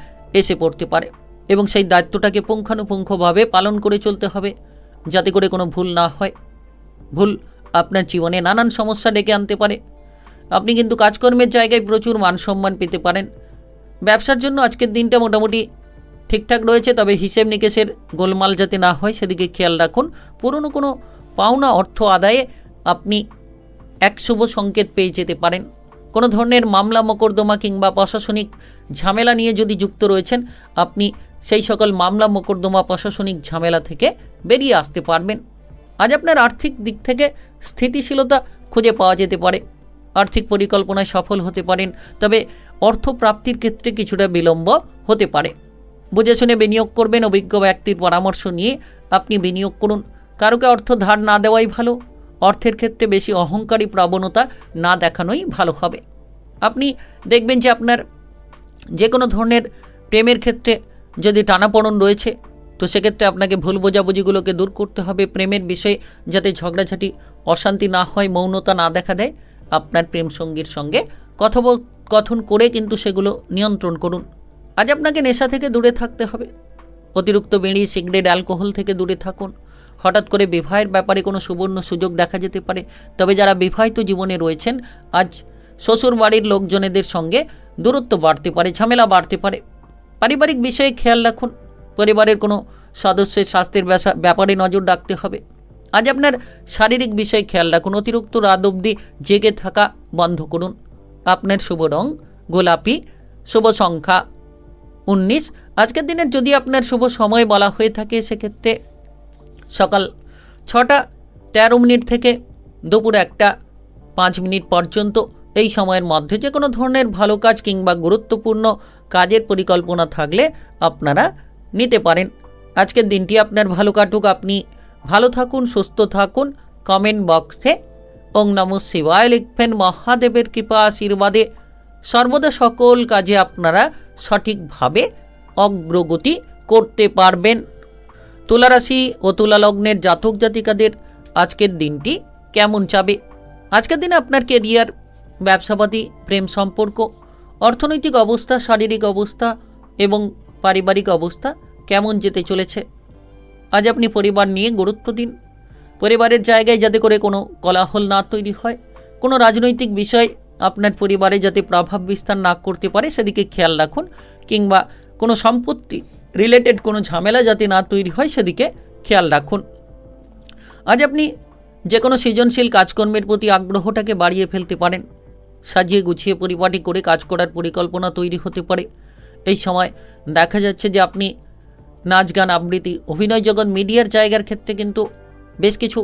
এসে পড়তে পারে এবং সেই দায়িত্বটাকে পুঙ্খানুপুঙ্খভাবে পালন করে চলতে হবে, যাতে করে কোনো ভুল না হয়। ভুল আপনার জীবনে নানান সমস্যা ডেকে আনতে পারে। আপনি কিন্তু কাজকর্মের জায়গায় প্রচুর মান সম্মান পেতে পারেন। ব্যবসার জন্য আজকের দিনটা মোটামুটি ঠিকঠাক রয়েছে, তবে হিসেব নিকেশের গোলমাল যাতে না হয় সেদিকে খেয়াল রাখুন। পুরনো কোনো পাওনা অর্থ আদায়ে আপনি এক শুভ সংকেত পেয়ে যেতে পারেন। কোনো ধরনের মামলা মোকদ্দমা কিংবা প্রশাসনিক ঝামেলা নিয়ে যদি যুক্ত রয়েছেন, আপনি সেই সকল মামলা মোকদ্দমা, প্রশাসনিক ঝামেলা থেকে বেরিয়ে আসতে পারবেন। আজ আপনার আর্থিক দিক থেকে স্থিতিশীলতা খুঁজে পাওয়া যেতে পারে। আর্থিক পরিকল্পনায় সফল হতে পারেন, তবে অর্থ প্রাপ্তির ক্ষেত্রে কিছুটা বিলম্ব হতে পারে। বুঝে শুনে বিনিয়োগ করবেন। অভিজ্ঞ ব্যক্তির পরামর্শ নিয়ে আপনি বিনিয়োগ করুন। কারোকে অর্থ ধার না দেওয়াই ভালো। অর্থের ক্ষেত্রে বেশি অহংকারী প্রবণতা না দেখানোই ভালো হবে। আপনি দেখবেন যে আপনার যে কোনো ধরনের প্রেমের ক্ষেত্রে যদি টানাপোড়েন রয়েছে, তো সেক্ষেত্রে আপনাকে ভুল বোঝাবুঝিগুলোকে দূর করতে হবে। প্রেমের বিষয়ে যাতে ঝগড়াঝাটি, অশান্তি না হয়, মৌনতা না দেখা দেয়, আপনার প্রেম সঙ্গীর সঙ্গে কথোপকথন করে কিন্তু সেগুলো নিয়ন্ত্রণ করুন। আজ আপনাকে নেশা থেকে দূরে থাকতে হবে। অতিরিক্ত বিড়ি, সিগারেট, অ্যালকোহল থেকে দূরে থাকুন। হঠাৎ করে বিবাহের ব্যাপারে কোনো সুবর্ণ সুযোগ দেখা যেতে পারে। তবে যারা বিবাহিত জীবনে রয়েছেন, আজ শ্বশুর বাড়ির লোকজনেদের সঙ্গে দূরত্ব বাড়তে পারে, ঝামেলা বাড়তে পারে। পারিবারিক বিষয়ে খেয়াল রাখুন। পরিবারের কোনো সদস্যের স্বাস্থ্যের ব্যাপারে নজর রাখতে হবে। আজ আপনার শারীরিক বিষয়ে খেয়াল রাখুন। অতিরিক্ত রাত অবধি জেগে থাকা বন্ধ করুন। আপনার শুভ রং গোলাপি, শুভ সংখ্যা 19। আজকের দিনের যদি আপনার শুভ সময় বলা হয়ে থাকে, সেক্ষেত্রে সকাল 6টা 13 থেকে দুপুর 1টা 5 পর্যন্ত। এই সময়ের মধ্যে যে কোনো ধরনের ভালো কাজ কিংবা গুরুত্বপূর্ণ কাজের পরিকল্পনা থাকলে আপনারা নিতে পারেন। আজকের দিনটি আপনার ভালো কাটুক। আপনি ভালো থাকুন, সুস্থ থাকুন। কমেন্ট বক্সে ওং নমঃ শিবায় লিখবেন। মহাদেবের কৃপা আশীর্বাদে সর্বদা সকল কাজে আপনারা সঠিকভাবে অগ্রগতি করতে পারবেন। তুলা রাশি ও তুলা লগ্নের জাতক জাতিকাদের আজকের দিনটি কেমন যাবে? আজকের দিনে আপনার কেরিয়ার, ব্যবসাপাতি, প্রেম সম্পর্ক, অর্থনৈতিক অবস্থা, শারীরিক অবস্থা এবং পারিবারিক অবস্থা কেমন যেতে চলেছে? আজ আপনি পরিবার নিয়ে গুরুত্ব দিন। পরিবারের জায়গায় যাতে করে কোনো কোলাহল না তৈরি হয়, কোনো রাজনৈতিক বিষয় আপনার পরিবারে যাতে প্রভাব বিস্তার না করতে পারে সেদিকে খেয়াল রাখুন, কিংবা কোনো সম্পত্তি রিলেটেড কোনো ঝামেলা যাতে না তৈরি হয় সেদিকে খেয়াল রাখুন। আজ আপনি যে কোনো সৃজনশীল কাজকর্মের প্রতি আগ্রহটাকে বাড়িয়ে ফেলতে পারেন। সাজিয়ে গুছিয়ে পরিপাটি করে কাজ করার পরিকল্পনা তৈরি হতে পারে। এই সময় দেখা যাচ্ছে যে আপনি নাচ, গান, আবৃত্তি, অভিনয় জগৎ, মিডিয়ার জায়গার ক্ষেত্রে কিন্তু বেশ কিছু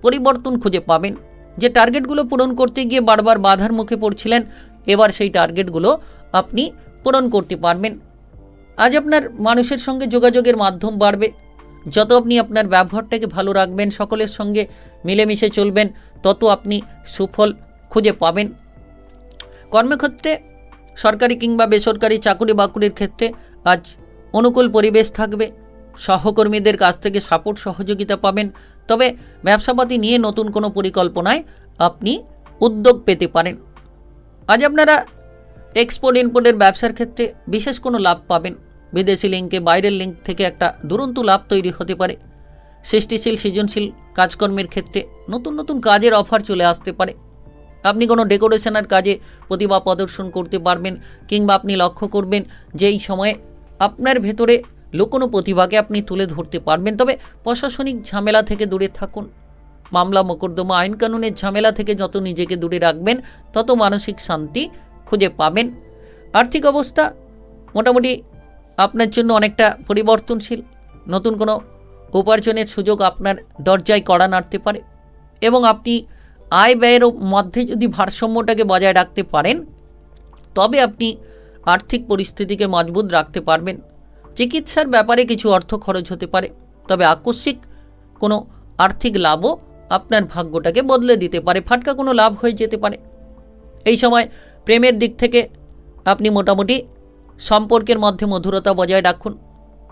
পরিবর্তন খুঁজে পাবেন। যে টার্গেটগুলো পূরণ করতে গিয়ে বারবার বাধার মুখে পড়ছিলেন, এবার সেই টার্গেটগুলো আপনি পূরণ করতে পারবেন। আজ আপনার মানুষের সঙ্গে যোগাযোগের মাধ্যম বাড়বে। যত আপনি আপনার ব্যবহারটাকে ভালো রাখবেন, সকলের সঙ্গে মিলেমিশে চলবেন, তত আপনি সুফল খুঁজে পাবেন। কর্মক্ষেত্রে সরকারি কিংবা বেসরকারি চাকরি বাকরির ক্ষেত্রে আজ অনুকূল পরিবেশ থাকবে। সহকর্মীদের কাছ থেকে সাপোর্ট, সহযোগিতা পাবেন। তবে ব্যবসাপাতি নিয়ে নতুন কোনো পরিকল্পনায় আপনি উদ্যোগ পেতে পারেন। আজ আপনারা এক্সপোর্ট ইম্পোর্টের ব্যবসার ক্ষেত্রে বিশেষ কোনো লাভ পাবেন। বিদেশি লিঙ্কে, বাইরের লিঙ্ক থেকে একটা দুরন্ত লাভ তৈরি হতে পারে। সৃষ্টিশীল, সৃজনশীল কাজকর্মের ক্ষেত্রে নতুন নতুন কাজের অফার চলে আসতে পারে। আপনি কোনো ডেকোরেশনের কাজে প্রতিভা প্রদর্শন করতে পারবেন, কিংবা আপনি লক্ষ্য করবেন যে এই সময়ে আপনার ভেতরে লুকোনো প্রতিভাকে আপনি তুলে ধরতে পারবেন। তবে প্রশাসনিক ঝামেলা থেকে দূরে থাকুন। মামলা মোকদ্দমা আইন কানুনের ঝামেলা থেকে যত নিজেকে দূরে রাখবেন তত মানসিক শান্তি খুঁজে পাবেন। আর্থিক অবস্থা মোটামুটি আপনার জন্য অনেকটা পরিবর্তনশীল। নতুন কোনো উপার্জনের সুযোগ আপনার দরজায় কড়া নাড়তে পারে, এবং আপনি আয় ব্যয়ের মধ্যে যদি ভারসাম্যটাকে বজায় রাখতে পারেন তবে আপনি আর্থিক পরিস্থিতিকে মজবুত রাখতে পারবেন। চিকিৎসার ব্যাপারে কিছু অর্থ খরচ হতে পারে, তবে আকস্মিক কোনো আর্থিক লাভও আপনার ভাগ্যটাকে বদলে দিতে পারে। ফাটকা কোনো লাভ হয়ে যেতে পারে। এই সময় প্রেমের দিক থেকে আপনি মোটামুটি সম্পর্কের মধ্যে মধুরতা বজায় রাখুন,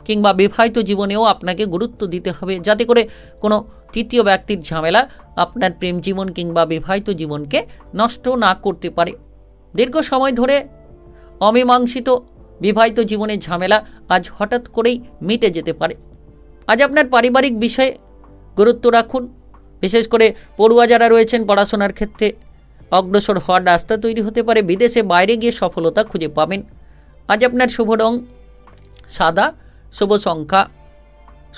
কিংবা বিবাহিত জীবনেও আপনাকে গুরুত্ব দিতে হবে, যাতে করে কোনো তৃতীয় ব্যক্তির ঝামেলা আপনার প্রেম জীবন কিংবা বিবাহিত জীবনকে নষ্ট না করতে পারে। দীর্ঘ সময় ধরে অমীমাংসিত বিবাহিত জীবনের ঝামেলা আজ হঠাৎ করেই মিটে যেতে পারে। আজ আপনার পারিবারিক বিষয়ে গুরুত্ব রাখুন। বিশেষ করে পড়ুয়া যারা রয়েছেন, পড়াশোনার ক্ষেত্রে অগ্রসর হওয়ার রাস্তা তৈরি হতে পারে। বিদেশে বাইরে গিয়ে সফলতা খুঁজে পাবেন। আজ আপনার শুভ রং সাদা, শুভ সংখ্যা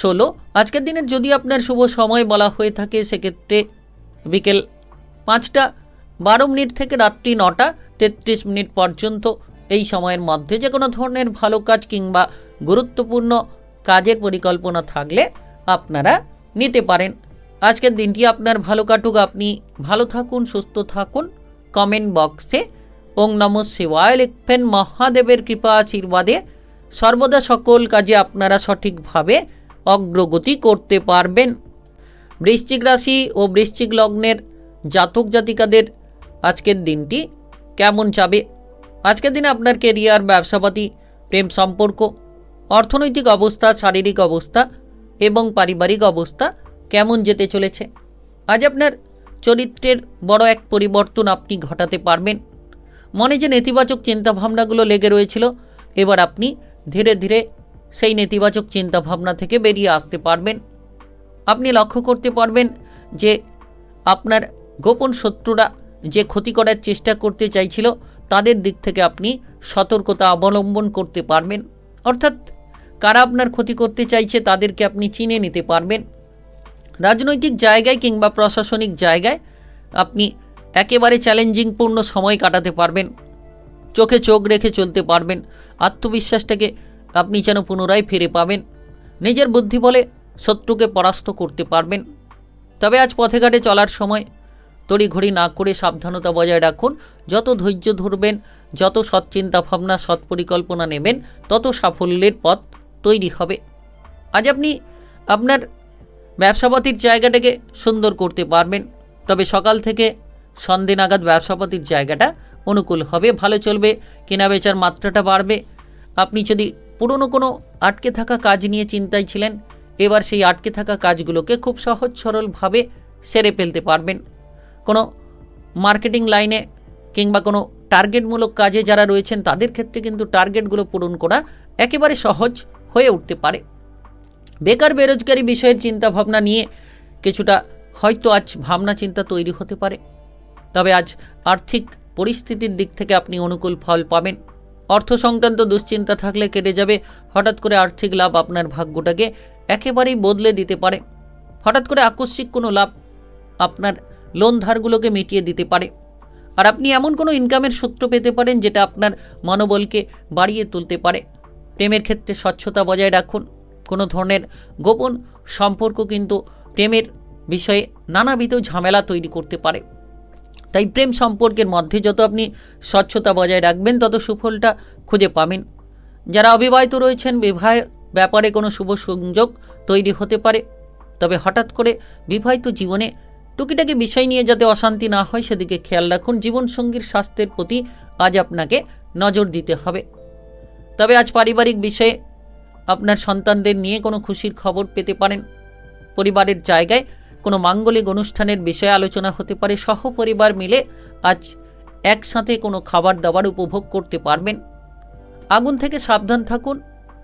16। আজকের দিনের যদি আপনার শুভ সময় বলা হয়ে থাকে সেক্ষেত্রে বিকেল 5:12 থেকে রাত্রি 9:33 পর্যন্ত। এই সময়ের মধ্যে যে কোনো ধরনের ভালো কাজ কিংবা গুরুত্বপূর্ণ কাজের পরিকল্পনা থাকলে আপনারা নিতে পারেন। আজকের দিনটি আপনার ভালো কাটুক। আপনি ভালো থাকুন, সুস্থ থাকুন। কমেন্ট বক্সে ওং নমঃ শিবায় লিখবেন। মহাদেবের কৃপা আশীর্বাদে সর্বদা সকল কাজে আপনারা সঠিকভাবে অগ্রগতি করতে পারবেন। বৃশ্চিক রাশি ও বৃশ্চিক লগ্নের জাতক জাতিকাদের আজকের দিনটি কেমন যাবে? আজকের দিনে আপনার কেরিয়ার, ব্যবসাপাতি, প্রেম সম্পর্ক, অর্থনৈতিক অবস্থা, শারীরিক অবস্থা এবং পারিবারিক অবস্থা কেমন যেতে চলেছে? আজ আপনার চরিত্রের বড় এক পরিবর্তন আপনি ঘটাতে পারবেন। মনে যে নেতিবাচক চিন্তাভাবনাগুলো লেগে রয়েছিল, এবার আপনি ধীরে ধীরে সেই নেতিবাচক চিন্তাভাবনা থেকে বেরিয়ে আসতে পারবেন। আপনি লক্ষ্য করতে পারবেন যে আপনার গোপন শত্রুরা যে ক্ষতি করার চেষ্টা করতে চাইছিল তাদের দিক থেকে আপনি সতর্কতা অবলম্বন করতে পারবেন। অর্থাৎ কারা আপনার ক্ষতি করতে চাইছে তাদেরকে আপনি চিনে নিতে পারবেন। রাজনৈতিক জায়গায় কিংবা প্রশাসনিক জায়গায় আপনি একেবারে চ্যালেঞ্জিংপূর্ণ সময় কাটাতে পারবেন। চোখে চোখ রেখে চলতে পারবেন। আত্মবিশ্বাসটাকে আপনি যেন পুনরায় ফিরে পাবেন। নিজের বুদ্ধি বলে শত্রুকে পরাস্ত করতে পারবেন। তবে আজ পথে ঘাটে চলার সময় তড়িঘড়ি না করে সাবধানতা বজায় রাখুন। যত ধৈর্য ধরবেন, যত সৎ চিন্তা ভাবনা, সৎ পরিকল্পনা নেবেন, তত সাফল্যের পথ তৈরি হবে। আজ আপনি আপনার ব্যবসাপাতির জায়গাটাকে সুন্দর করতে পারবেন। তবে সকাল থেকে সন্ধে নাগাদ ব্যবসাপাতির জায়গাটা অনুকূল হবে, ভালো চলবে। কেনাবেচার মাত্রাটা বাড়বে। আপনি যদি পুরনো কোনো আটকে থাকা কাজ নিয়ে চিন্তায় ছিলেন, এবার সেই আটকে থাকা কাজগুলোকে খুব সহজ সরলভাবে সেরে ফেলতে পারবেন। কোনো মার্কেটিং লাইনে কিংবা কোনো টার্গেটমূলক কাজে যারা রয়েছেন তাদের ক্ষেত্রে কিন্তু টার্গেটগুলো পূরণ করা একেবারে সহজ হয়ে উঠতে পারে। বেকার বেরোজগারি বিষয়ের চিন্তাভাবনা নিয়ে কিছুটা হয়তো আজ ভাবনা চিন্তা তৈরি হতে পারে। তবে আজ আর্থিক পরিস্থিতির দিক থেকে আপনি অনুকূল ফল পাবেন। অর্থ সংক্রান্ত দুশ্চিন্তা থাকলে কেটে যাবে। হঠাৎ করে আর্থিক লাভ আপনার ভাগ্যটাকে একেবারেই বদলে দিতে পারে। হঠাৎ করে আকস্মিক কোনো লাভ আপনার লোন ধারগুলোকে মিটিয়ে দিতে পারে। আর আপনি এমন কোনো ইনকামের সূত্র পেতে পারেন যেটা আপনার মনোবলকে বাড়িয়ে তুলতে পারে। প্রেমের ক্ষেত্রে স্বচ্ছতা বজায় রাখুন। কোনো ধরনের গোপন সম্পর্ক কিন্তু প্রেমের বিষয়ে নানাবিধ ঝামেলা তৈরি করতে পারে। তাই প্রেম সম্পর্কের মধ্যে যত আপনি স্বচ্ছতা বজায় রাখবেন তত সুফলটা খুঁজে পাবেন। যারা অবিবাহিত রয়েছেন, বিবাহের ব্যাপারে কোনো শুভ সংযোগ তৈরি হতে পারে। তবে হঠাৎ করে বিবাহিত জীবনে টুকিটাকি বিষয় নিয়ে যাতে অশান্তি না হয় সেদিকে খেয়াল রাখুন। জীবনসঙ্গীর স্বাস্থ্যের প্রতি আজ আপনাকে নজর দিতে হবে। তবে আজ পারিবারিক বিষয়ে আপনার সন্তানদের নিয়ে কোনো খুশির খবর পেতে পারেন। পরিবারের জায়গায় কোনো মাঙ্গলিক অনুষ্ঠানের বিষয়ে আলোচনা হতে পারে। সহপরিবার মিলে আজ একসাথে কোনো খাবার দাবার উপভোগ করতে পারবেন। আগুন থেকে সাবধান থাকুন,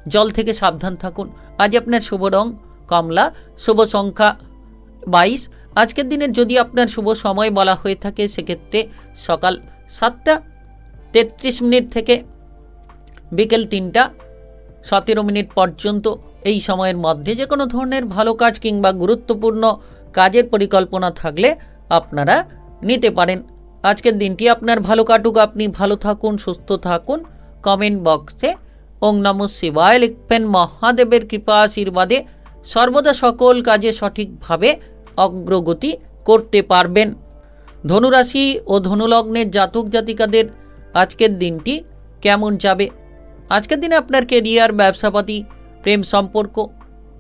জল থেকে সাবধান থাকুন। আজ আপনার শুভ রং কমলা, শুভ সংখ্যা 22। আজকের দিনের যদি আপনার শুভ সময় বলা হয়ে থাকে সেক্ষেত্রে সকাল 7:33 থেকে বিকেল 3:17 পর্যন্ত এই সময়ের মধ্যে যে কোনো ধরনের ভালো কাজ কিংবা গুরুত্বপূর্ণ কাজের পরিকল্পনা থাকলে আপনারা নিতে পারেন। আজকের দিনটি আপনার ভালো কাটুক, আপনি ভালো থাকুন, সুস্থ থাকুন। কমেন্ট বক্সে ওং নমঃ শিবায় লিখবেন। মহাদেবের কৃপা আশীর্বাদে সর্বদা সকল কাজে সঠিকভাবে অগ্রগতি করতে পারবেন। ধনুরাশি ও ধনুলগ্নের জাতক জাতিকাদের আজকের দিনটি কেমন যাবে? আজকের দিনে আপনার কেরিয়ার, ব্যবসাপাতি, প্রেম সম্পর্ক,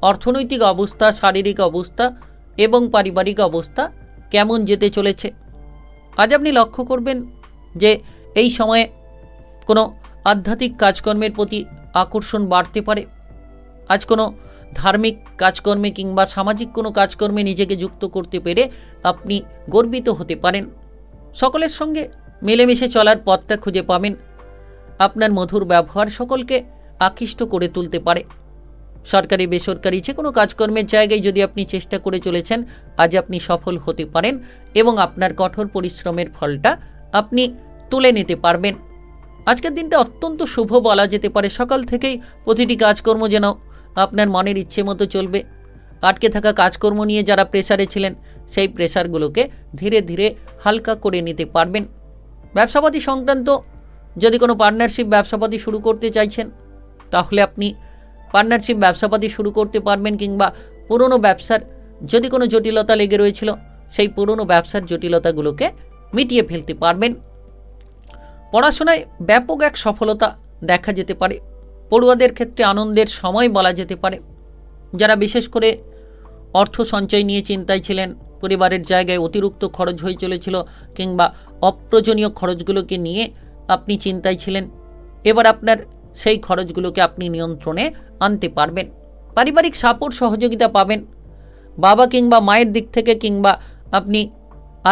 অর্থনৈতিক অবস্থা, শারীরিক অবস্থা এবং পারিবারিক অবস্থা কেমন যেতে চলেছে? আজ আপনি লক্ষ্য করবেন যে এই সময়ে কোনো আধ্যাত্মিক কাজকর্মের প্রতি আকর্ষণ বাড়তে পারে। আজ কোনো ধার্মিক কাজকর্মে কিংবা সামাজিক কোনো কাজকর্মে নিজেকে যুক্ত করতে পেরে আপনি গর্বিত হতে পারেন। সকলের সঙ্গে মিলেমিশে চলার পথটা খুঁজে পাবেন। আপনার মধুর ব্যবহার সকলকে আকৃষ্ট করে তুলতে পারে। সরকারি বেসরকারি যে কোনো কাজকর্মের জায়গায় যদি আপনি চেষ্টা করে চলেছেন, আজ আপনি সফল হতে পারেন এবং আপনার কঠোর পরিশ্রমের ফলটা আপনি তুলে নিতে পারবেন। আজকের দিনটা অত্যন্ত শুভ বলা যেতে পারে। সকাল থেকেই প্রতিটি কাজকর্ম যেন আপনার মনের ইচ্ছে মতো চলবে। আটকে থাকা কাজকর্ম নিয়ে যারা প্রেসারে ছিলেন, সেই প্রেসারগুলোকে ধীরে ধীরে হালকা করে নিতে পারবেন। ব্যবসাপাতি সংক্রান্ত যদি কোনো পার্টনারশিপ ব্যবসাপাতি শুরু করতে চাইছেন, তাহলে আপনি পার্টনারশিপ ব্যবসাপাতি শুরু করতে পারবেন, কিংবা পুরনো ব্যবসার যদি কোনো জটিলতা লেগে রয়েছিল, সেই পুরনো ব্যবসার জটিলতাগুলোকে মিটিয়ে ফেলতে পারবেন। পড়াশোনায় ব্যাপক এক সফলতা দেখা যেতে পারে। পড়ুয়াদের ক্ষেত্রে আনন্দের সময় বলা যেতে পারে। যারা বিশেষ করে অর্থ সঞ্চয় নিয়ে চিন্তায় ছিলেন, পরিবারের জায়গায় অতিরিক্ত খরচ হয়ে চলেছিল কিংবা অপ্রয়োজনীয় খরচগুলোকে নিয়ে আপনি চিন্তায় ছিলেন, এবার আপনার সেই খরচগুলোকে আপনি নিয়ন্ত্রণে আনতে পারবেন। পারিবারিক সাপোর্ট সহযোগিতা পাবেন। বাবা কিংবা মায়ের দিক থেকে কিংবা আপনি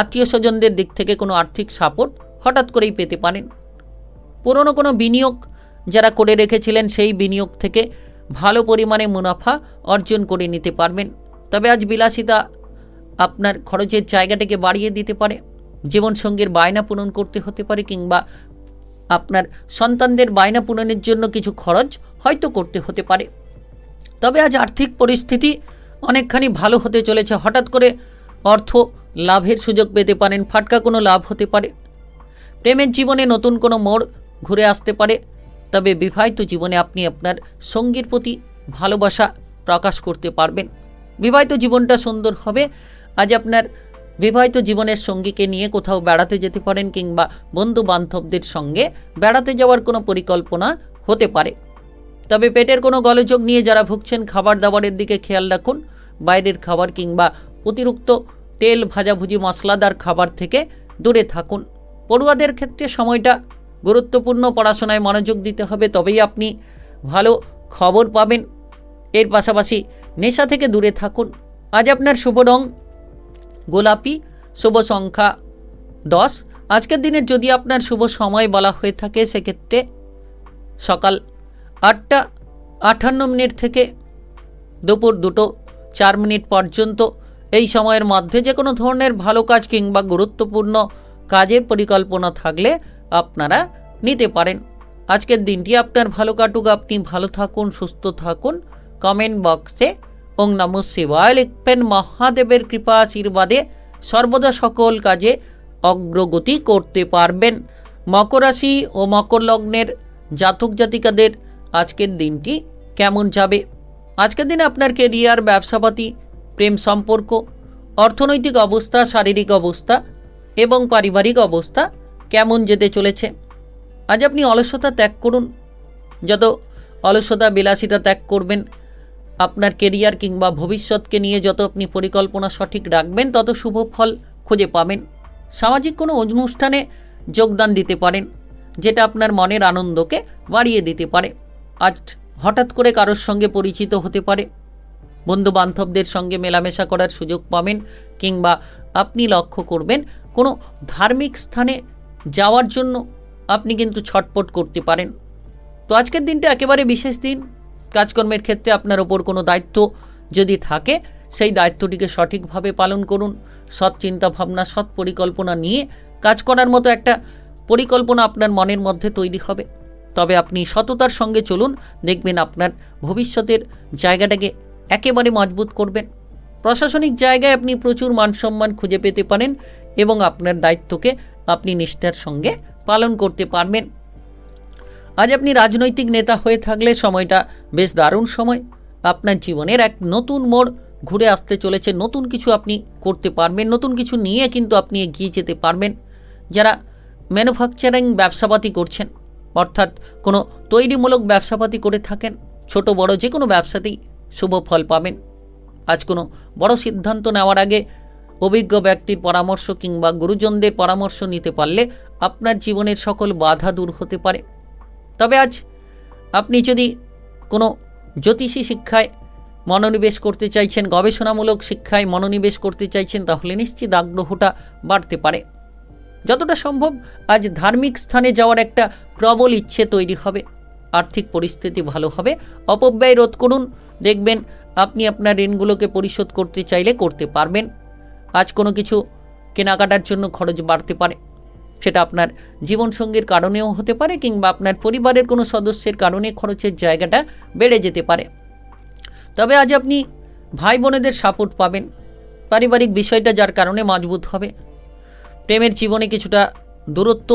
আত্মীয় স্বজনদের দিক থেকে কোনো আর্থিক সাপোর্ট হঠাৎ করেই পেতে পারেন। পুরনো কোনো বিনিয়োগ যারা করে রেখেছিলেন, সেই বিনিয়োগ থেকে ভালো পরিমাণে মুনাফা অর্জন করে নিতে পারবেন। তবে আজ বিলাসিতা আপনার খরচের জায়গাটাকে বাড়িয়ে দিতে পারে। জীবনসঙ্গীর বায়না পূরণ করতে হতে পারে, কিংবা আপনার সন্তানদের বায়না পূরণের জন্য কিছু খরচ হয়তো করতে হতে পারে। তবে আজ আর্থিক পরিস্থিতি অনেকখানি ভালো হতে চলেছে। হঠাৎ করে অর্থ লাভের সুযোগ পেতে পারেন, ফাটকা কোনো লাভ হতে পারে। প্রেমের জীবনে নতুন কোনো মোড় ঘুরে আসতে পারে। তবে বিবাহিত জীবনে আপনি আপনার সঙ্গীর প্রতি ভালোবাসা প্রকাশ করতে পারবেন। বিবাহিত জীবনটা সুন্দর হবে। আজ আপনার বিবাহিত জীবনের সঙ্গীকে নিয়ে কোথাও বেড়াতে যেতে পারেন, কিংবা বন্ধু বান্ধবদের সঙ্গে বেড়াতে যাওয়ার কোনো পরিকল্পনা হতে পারে। তবে পেটের কোনো গোলযোগ নিয়ে যারা ভুগছেন, খাবার দাবারের দিকে খেয়াল রাখুন। বাইরের খাবার কিংবা অতিরিক্ত তেল, ভাজাভুজি, মশলাদার খাবার থেকে দূরে থাকুন। পড়ুয়াদের ক্ষেত্রে সময়টা গুরুত্বপূর্ণ। পড়াশোনায় মনোযোগ দিতে হবে, তবেই আপনি ভালো খবর পাবেন। এর পাশাপাশি নেশা থেকে দূরে থাকুন। আজ আপনার শুভ রং গোলাপি, শুভ সংখ্যা 10। আজকের দিনের যদি আপনার শুভ সময় বলা হয়ে থাকে সেক্ষেত্রে সকাল 8:58 থেকে দুপুর 2:04 পর্যন্ত এই সময়ের মধ্যে যে কোনো ধরনের ভালো কাজ কিংবা গুরুত্বপূর্ণ কাজের পরিকল্পনা থাকলে আপনারা নিতে পারেন। আজকের দিনটি আপনার ভালো কাটুক, আপনি ভালো থাকুন, সুস্থ থাকুন। কমেন্ট বক্সে ওং নমঃ শিবায় লিখবেন। মহাদেবের কৃপা আশীর্বাদে সর্বদা সকল কাজে অগ্রগতি করতে পারবেন। মকর রাশি ও মকর লগ্নের জাতক জাতিকাদের আজকের দিনটি কেমন যাবে? আজকের দিনে আপনার কেরিয়ার, ব্যবসাপাতি, প্রেম সম্পর্ক, অর্থনৈতিক অবস্থা, শারীরিক অবস্থা এবং পারিবারিক অবস্থা কেমন যেতে চলেছে? আজ আপনি অলসতা ত্যাগ করুন। যত অলসতা, বিলাসিতা ত্যাগ করবেন, আপনার কেরিয়ার কিংবা ভবিষ্যৎকে নিয়ে যত আপনি পরিকল্পনা সঠিক রাখবেন, তত শুভ ফল খুঁজে পাবেন। সামাজিক কোনো অনুষ্ঠানে যোগদান দিতে পারেন, যেটা আপনার মনের আনন্দকে বাড়িয়ে দিতে পারে। আজ হঠাৎ করে কারোর সঙ্গে পরিচিত হতে পারে। বন্ধু বান্ধবদের সঙ্গে মেলামেশা করার সুযোগ পাবেন, কিংবা আপনি লক্ষ্য করবেন কোনো ধার্মিক স্থানে যাওয়ার জন্য আপনি কিন্তু ছটপট করতে পারেন। তো আজকের দিনটা একেবারে বিশেষ দিন। কাজকর্মের ক্ষেত্রে আপনার ওপর কোনো দায়িত্ব যদি থাকে সেই দায়িত্বটিকে সঠিকভাবে পালন করুন। সৎ চিন্তাভাবনা, সৎ পরিকল্পনা নিয়ে কাজ করার মতো একটা পরিকল্পনা আপনার মনের মধ্যে তৈরি হবে। তবে আপনি সততার সঙ্গে চলুন, দেখবেন আপনার ভবিষ্যতের জায়গাটাকে একেবারে মজবুত করবেন। প্রশাসনিক জায়গায় আপনি প্রচুর মানসম্মান খুঁজে পেতে পারেন এবং আপনার দায়িত্বকে আপনি নিষ্ঠার সঙ্গে পালন করতে পারবেন। আজ আপনি রাজনৈতিক নেতা হয়ে থাকলে সময়টা বেশ দারুণ সময়। আপনার জীবনের এক নতুন মোড় ঘুরে আসতে চলেছে, নতুন কিছু আপনি করতে পারবেন, নতুন কিছু নিয়ে কিন্তু আপনি এগিয়ে যেতে পারবেন। যারা ম্যানুফ্যাকচারিং ব্যবসাপাতি করছেন, অর্থাৎ কোনো তৈরিমূলক ব্যবসাপাতি করে থাকেন, ছোট বড় যে কোনো ব্যবসাতেই শুভ ফল পাবেন। আজ কোনো বড় সিদ্ধান্ত নেওয়ার আগে অভিজ্ঞ ব্যক্তির পরামর্শ কিংবা গুরুজনদের পরামর্শ নিতে পারলে আপনার জীবনের সকল বাধা দূর হতে পারে। তবে আজ আপনি যদি কোনো জ্যোতিষী শিক্ষায় মনোনিবেশ করতে চাইছেন, গবেষণামূলক শিক্ষায় মনোনিবেশ করতে চাইছেন, তাহলে নিশ্চিত আগ্রহটা বাড়তে পারে। যতটা সম্ভব আজ ধার্মিক স্থানে যাওয়ার একটা প্রবল ইচ্ছে তৈরি হবে। আর্থিক পরিস্থিতি ভালো হবে। অপব্যয় রোধ করুন, দেখবেন আপনি আপনার ঋণগুলোকে পরিশোধ করতে চাইলে করতে পারবেন। আজ কোনো কিছু কেনাকাটার জন্য খরচ বাড়তে পারে, সেটা আপনার জীবনসঙ্গীর কারণেও হতে পারে কিংবা আপনার পরিবারের কোনো সদস্যের কারণে খরচের জায়গাটা বেড়ে যেতে পারে। তবে আজ আপনি ভাই বোনেদের সাপোর্ট পাবেন। পারিবারিক বিষয়টা যার কারণে মজবুত হবে। প্রেমের জীবনে কিছুটা দূরত্ব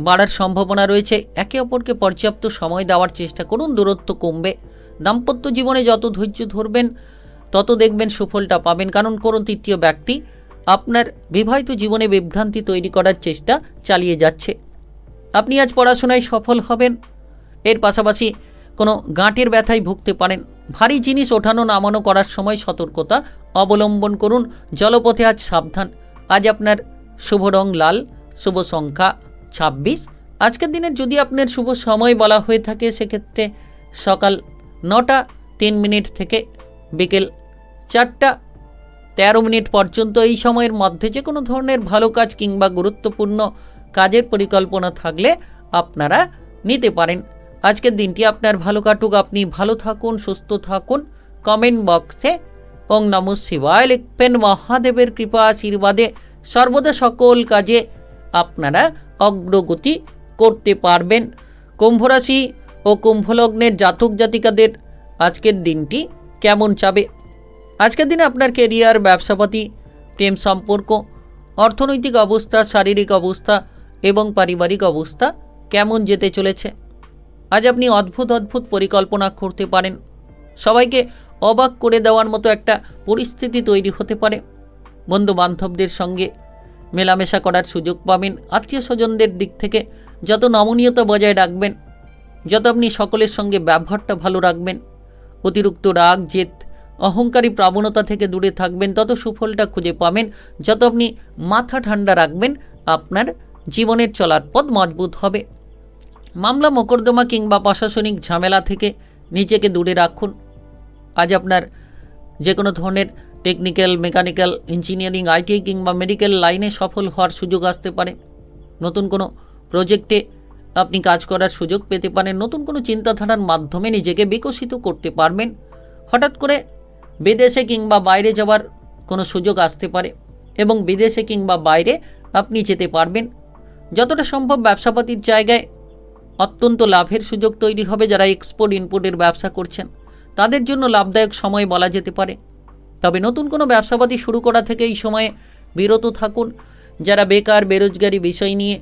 বাড়ার সম্ভাবনা রয়েছে। একে অপরকে পর্যাপ্ত সময় দেওয়ার চেষ্টা করুন, দূরত্ব কমবে। দাম্পত্য জীবনে যত ধৈর্য ধরবেন তত দেখবেন সুফলটা পাবেন, কারণ কোনো তৃতীয় ব্যক্তি আপনার বিবাহিত জীবনে বিভ্রান্তি তৈরি করার চেষ্টা চালিয়ে যাচ্ছে। আপনি আজ পড়াশোনায় সফল হবেন। এর পাশাপাশি কোনো গাঁটের ব্যথায় ভুগতে পারেন। ভারী জিনিস ওঠানো নামানো করার সময় সতর্কতা অবলম্বন করুন। জলপথে আজ সাবধান। আজ আপনার শুভ রং লাল, শুভ সংখ্যা 26। আজকের দিনের যদি আপনার শুভ সময় বলা হয়ে থাকে, সেক্ষেত্রে সকাল 9টা 3 মিনিট থেকে বিকেল 4টা 13 মিনিট পর্যন্ত। এই সময়ের মধ্যে যে কোনো ধরনের ভালো কাজ কিংবা গুরুত্বপূর্ণ কাজের পরিকল্পনা থাকলে আপনারা নিতে পারেন। আজকের দিনটি আপনার ভালো কাটুক, আপনি ভালো থাকুন, সুস্থ থাকুন। কমেন্ট বক্সে ওং নমঃ শিবায় লিখবেন। মহাদেবের কৃপা আশীর্বাদে সর্বদা সকল কাজে আপনারা অগ্রগতি করতে পারবেন। কুম্ভ রাশি ও কুম্ভলগ্নের জাতক জাতিকাদের আজকের দিনটি কেমন যাবে? আজকের দিনে আপনার কেরিয়ার, ব্যবসাপাতি, প্রেম সম্পর্ক, অর্থনৈতিক অবস্থা, শারীরিক অবস্থা এবং পারিবারিক অবস্থা কেমন যেতে চলেছে? আজ আপনি অদ্ভুত অদ্ভুত পরিকল্পনা করতে পারেন। সবাইকে অবাক করে দেওয়ার মতো একটা পরিস্থিতি তৈরি হতে পারে। বন্ধু বান্ধবদের সঙ্গে মেলামেশা করার সুযোগ পাবেন। আত্মীয় স্বজনদের দিক থেকে যত নমনীয়তা বজায় রাখবেন, যত আপনি সকলের সঙ্গে ব্যবহারটা ভালো রাখবেন, অতিরিক্ত রাগ, জেদ, অহংকারী প্রবণতা থেকে দূরে থাকবেন, তত সুফলটা খুঁজে পাবেন। যত আপনি মাথা ঠান্ডা রাখবেন, আপনার জীবনের চলার পথ মজবুত হবে। মামলা মোকদ্দমা কিংবা প্রশাসনিক ঝামেলা থেকে নিজেকে দূরে রাখুন। আজ আপনার যে কোনো ধরনের টেকনিক্যাল, মেকানিক্যাল, ইঞ্জিনিয়ারিং, আইটিআই কিংবা মেডিকেল লাইনে সফল হওয়ার সুযোগ আসতে পারে। নতুন কোনো প্রজেক্টে আপনি কাজ করার সুযোগ পেতে পারেন। নতুন কোনো চিন্তাধারার মাধ্যমে নিজেকে বিকশিত করতে পারবেন। হঠাৎ করে বিদেশে কিংবা বাইরে যাওয়ার কোনো সুযোগ আসতে পারে এবং বিদেশে কিংবা বাইরে আপনি যেতে পারবেন। যতটা সম্ভব ব্যবসাপাতির জায়গায় অত্যন্ত লাভের সুযোগ তৈরি হবে। যারা এক্সপোর্ট ইনপুটের ব্যবসা করছেন তাদের জন্য লাভদায়ক সময় বলা যেতে পারে। তবে নতুন কোনো ব্যবসাপাতি শুরু করা থেকে এই সময়ে বিরত থাকুন। যারা বেকার, বেরোজগারি বিষয় নিয়ে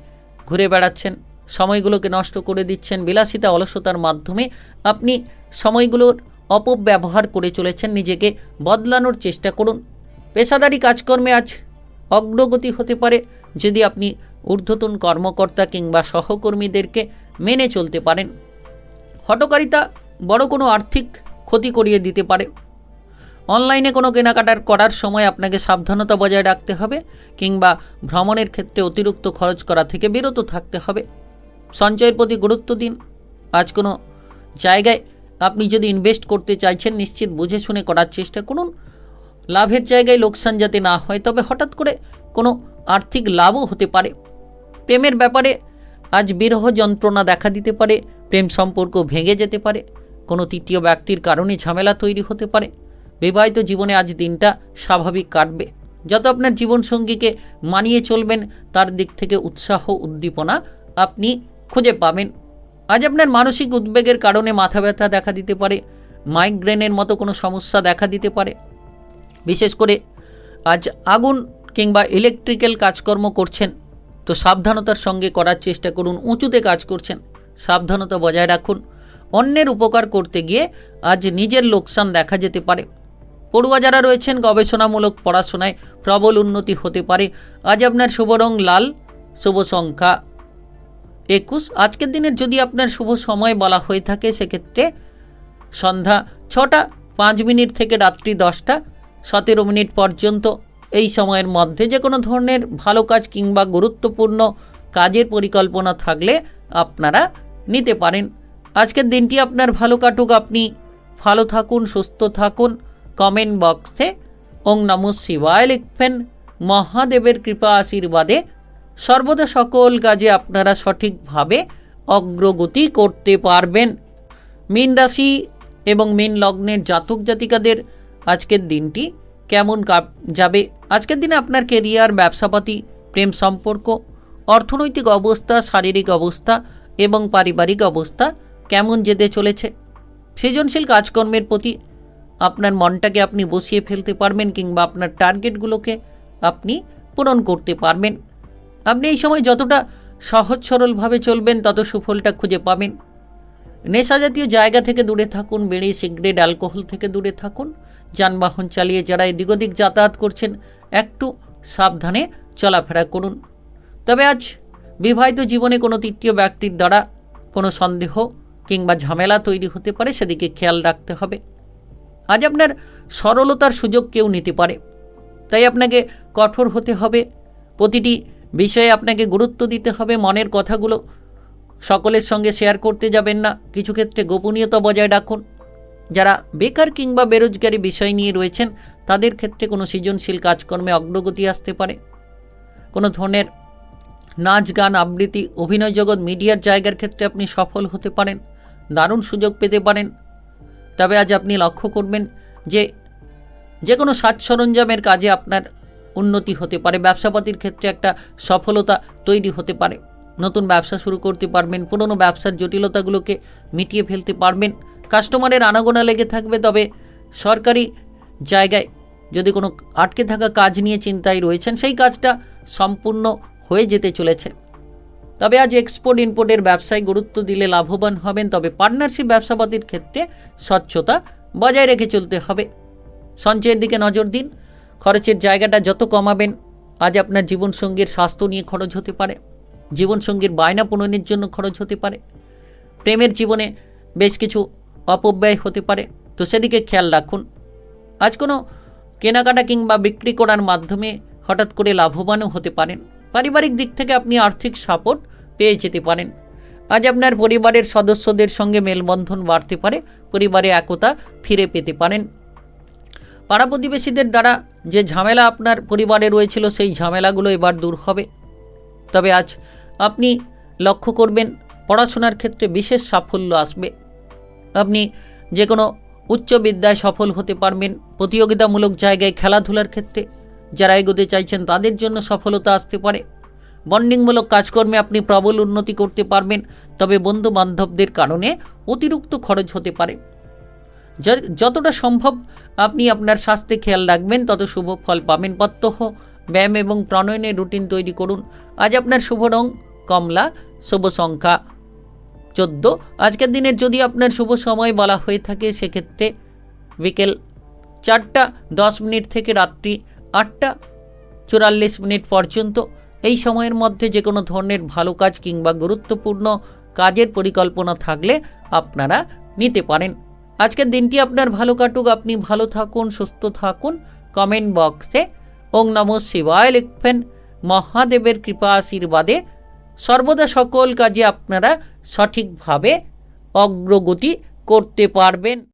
ঘুরে বেড়াচ্ছেন, সময়গুলোকে নষ্ট করে দিচ্ছেন বিলাসিতা, অলসতার মাধ্যমে আপনি সময়গুলোর অপব্যবহার করে চলেছেন, নিজেকে বদলানোর চেষ্টা করুন। পেশাদারি কাজকর্মে আজ অগ্রগতি হতে পারে যদি আপনি ঊর্ধ্বতন কর্মকর্তা কিংবা সহকর্মীদেরকে মেনে চলতে পারেন। হঠকারিতা বড় কোনো আর্থিক ক্ষতি করিয়ে দিতে পারে। অনলাইনে কোনো কেনাকাটার করার সময় আপনাকে সাবধানতা বজায় রাখতে হবে কিংবা ভ্রমণের ক্ষেত্রে অতিরিক্ত খরচ করা থেকে বিরত থাকতে হবে। সঞ্চয়ের প্রতি গুরুত্ব দিন। আজ কোনো জায়গায় আপনি যদি ইনভেস্ট করতে চাইছেন, নিশ্চিত বুঝে শুনে করার চেষ্টা করুন। লাভের জায়গায় লোকসান যাতে না হয়। তবে হঠাৎ করে কোনো আর্থিক লাভও হতে পারে। প্রেমের ব্যাপারে আজ বিরহ যন্ত্রণা দেখা দিতে পারে। প্রেম সম্পর্ক ভেঙে যেতে পারে। কোনো তৃতীয় ব্যক্তির কারণে ঝামেলা তৈরি হতে পারে। বিবাহিত জীবনে আজ দিনটা স্বাভাবিক কাটবে। যত আপনার জীবনসঙ্গীকে মানিয়ে চলবেন তার দিক থেকে উৎসাহ উদ্দীপনা আপনি খুঁজে পাবেন। আজ আপনার মানসিক উদ্বেগের কারণে মাথা ব্যথা দেখা দিতে পারে, মাইগ্রেনের মতো কোনো সমস্যা দেখা দিতে পারে। বিশেষ করে আজ আগুন কিংবা ইলেকট্রিক্যাল কাজকর্ম করছেন তো সাবধানতার সঙ্গে করার চেষ্টা করুন। উঁচুতে কাজ করছেন, সাবধানতা বজায় রাখুন। অন্যের উপকার করতে গিয়ে আজ নিজের লোকসান দেখা যেতে পারে। পড়ুয়া যারা রয়েছেন গবেষণামূলক পড়াশোনায় প্রবল উন্নতি হতে পারে। আজ আপনার শুভ রং লাল, শুভ সংখ্যা 21। আজকের দিনের যদি আপনার শুভ সময় বলা হয়ে থাকে সেক্ষেত্রে সন্ধ্যা 6টা 5 মিনিট থেকে রাত্রি 10টা 17 মিনিট পর্যন্ত। এই সময়ের মধ্যে যে কোনো ধরনের ভালো কাজ কিংবা গুরুত্বপূর্ণ কাজের পরিকল্পনা থাকলে আপনারা নিতে পারেন। আজকের দিনটি আপনার ভালো কাটুক, আপনি ভালো থাকুন, সুস্থ থাকুন। কমেন্ট বক্সে ওং নমঃ শিবায় লিখবেন। মহাদেবের কৃপা আশীর্বাদে সর্বদা সকল কাজে আপনারা সঠিকভাবে অগ্রগতি করতে পারবেন। মীন রাশি এবং মীন লগ্নের জাতক জাতিকাদের আজকের দিনটি কেমন যাবে? আজকের দিনে আপনার কেরিয়ার, ব্যবসাপাতি, প্রেম সম্পর্ক, অর্থনৈতিক অবস্থা, শারীরিক অবস্থা এবং পারিবারিক অবস্থা কেমন যেতে চলেছে? সৃজনশীল কাজকর্মের প্রতি আপনার মনটাকে আপনি বসিয়ে ফেলতে পারবেন কিংবা আপনার টার্গেটগুলোকে আপনি পূরণ করতে পারবেন। আপনি এই সময় যতটা সহজ সরলভাবে চলবেন তত সুফলটা খুঁজে পাবেন। নেশা জাতীয় জায়গা থেকে দূরে থাকুন, বিড়ি, সিগারেট, অ্যালকোহল থেকে দূরে থাকুন। যানবাহন চালিয়ে যারা এদিক ওদিক যাতায়াত করছেন একটু সাবধানে চলাফেরা করুন। তবে আজ বিবাহিত জীবনে কোনো তৃতীয় ব্যক্তির দ্বারা কোনো সন্দেহ কিংবা ঝামেলা তৈরি হতে পারে, সেদিকে খেয়াল রাখতে হবে। আজ আপনার সরলতার সুযোগ কেউ নিতে পারে, তাই আপনাকে কঠোর হতে হবে। প্রতিটি বিষয়ে আপনাকে গুরুত্ব দিতে হবে। মনের কথাগুলো সকলের সঙ্গে শেয়ার করতে যাবেন না, কিছু ক্ষেত্রে গোপনীয়তা বজায় রাখুন। যারা বেকার কিংবা বেরোজগারি বিষয় নিয়ে রয়েছেন তাদের ক্ষেত্রে কোনো সৃজনশীল কাজকর্মে অগ্রগতি আসতে পারে। কোনো ধরনের নাচ, গান, আবৃত্তি, অভিনয় জগৎ, মিডিয়ার জায়গার ক্ষেত্রে আপনি সফল হতে পারেন, দারুণ সুযোগ পেতে পারেন। তবে আজ আপনি লক্ষ্য করবেন যে কোনো সাজ সরঞ্জামের কাজে আপনার উন্নতি হতে পারে। ব্যবসাপাতির ক্ষেত্রে একটা সফলতা তৈরি হতে পারে। নতুন ব্যবসা শুরু করতে পারবেন, পুরনো ব্যবসার জটিলতাগুলোকে মিটিয়ে ফেলতে পারবেন। কাস্টমারের আনাগোনা লেগে থাকবে। তবে সরকারি জায়গায় যদি কোনো আটকে থাকা কাজ নিয়ে চিন্তায় রয়েছেন সেই কাজটা সম্পূর্ণ হয়ে যেতে চলেছে। তবে আজ এক্সপোর্ট ইম্পোর্টের ব্যবসায় গুরুত্ব দিলে লাভবান হবেন। তবে পার্টনারশিপ ব্যবসাপাতির ক্ষেত্রে স্বচ্ছতা বজায় রেখে চলতে হবে। সঞ্চয়ের দিকে নজর দিন। খরচের জায়গাটা যত কমাবেন, আজ আপনার জীবনসঙ্গীর স্বাস্থ্য নিয়ে খরচ হতে পারে, জীবনসঙ্গীর বায়না পূরণের জন্য খরচ হতে পারে, প্রেমের জীবনে বেশ কিছু অপব্যয় হতে পারে, তো সেদিকে খেয়াল রাখুন। আজ কোনো কেনাকাটা কিংবা বিক্রি করার মাধ্যমে হঠাৎ করে লাভবানও হতে পারেন। পারিবারিক দিক থেকে আপনি আর্থিক সাপোর্ট পেয়ে যেতে পারেন। আজ আপনার পরিবারের সদস্যদের সঙ্গে মেলবন্ধন বাড়তে পারে, পরিবারে একতা ফিরে পেতে পারেন। পাড়া প্রতিবেশীদের দ্বারা যে ঝামেলা আপনার পরিবারে রয়েছিল সেই ঝামেলাগুলো এবার দূর হবে। তবে আজ আপনি লক্ষ্য করবেন পড়াশোনার ক্ষেত্রে বিশেষ সাফল্য আসবে। আপনি যে কোনো উচ্চ বিদ্যায় সফল হতে পারবেন। প্রতিযোগিতামূলক জায়গায় খেলাধুলার ক্ষেত্রে যারা এগোতে চাইছেন তাদের জন্য সফলতা আসতে পারে। বন্ডিংমূলক কাজকর্মে আপনি প্রবল উন্নতি করতে পারবেন। তবে বন্ধু বান্ধবদের কারণে অতিরিক্ত খরচ হতে পারে। যতটা সম্ভব আপনি আপনার স্বাস্থ্যে খেয়াল রাখবেন তত শুভ ফল পাবেন। প্রত্যহ ব্যায়াম এবং প্রণয়নের রুটিন তৈরি করুন। আজ আপনার শুভ রং কমলা, শুভ সংখ্যা 14। আজকের দিনের যদি আপনার শুভ সময় বলা হয়ে থাকে সেক্ষেত্রে বিকেল 4টা 10 মিনিট থেকে রাত্রি 8টা 44 মিনিট পর্যন্ত। এই সময়ের মধ্যে যে কোনো ধরনের ভালো কাজ কিংবা গুরুত্বপূর্ণ কাজের পরিকল্পনা থাকলে আপনারা নিতে পারেন। আজকের দিনটি আপনার ভালো কাটুক, আপনি ভালো থাকুন, সুস্থ থাকুন। কমেন্ট বক্সে ওং নমঃ শিবায় লিখবেন। মহাদেবের কৃপা আশীর্বাদে সর্বদা সকল কাজে আপনারা সঠিকভাবে অগ্রগতি করতে পারবেন।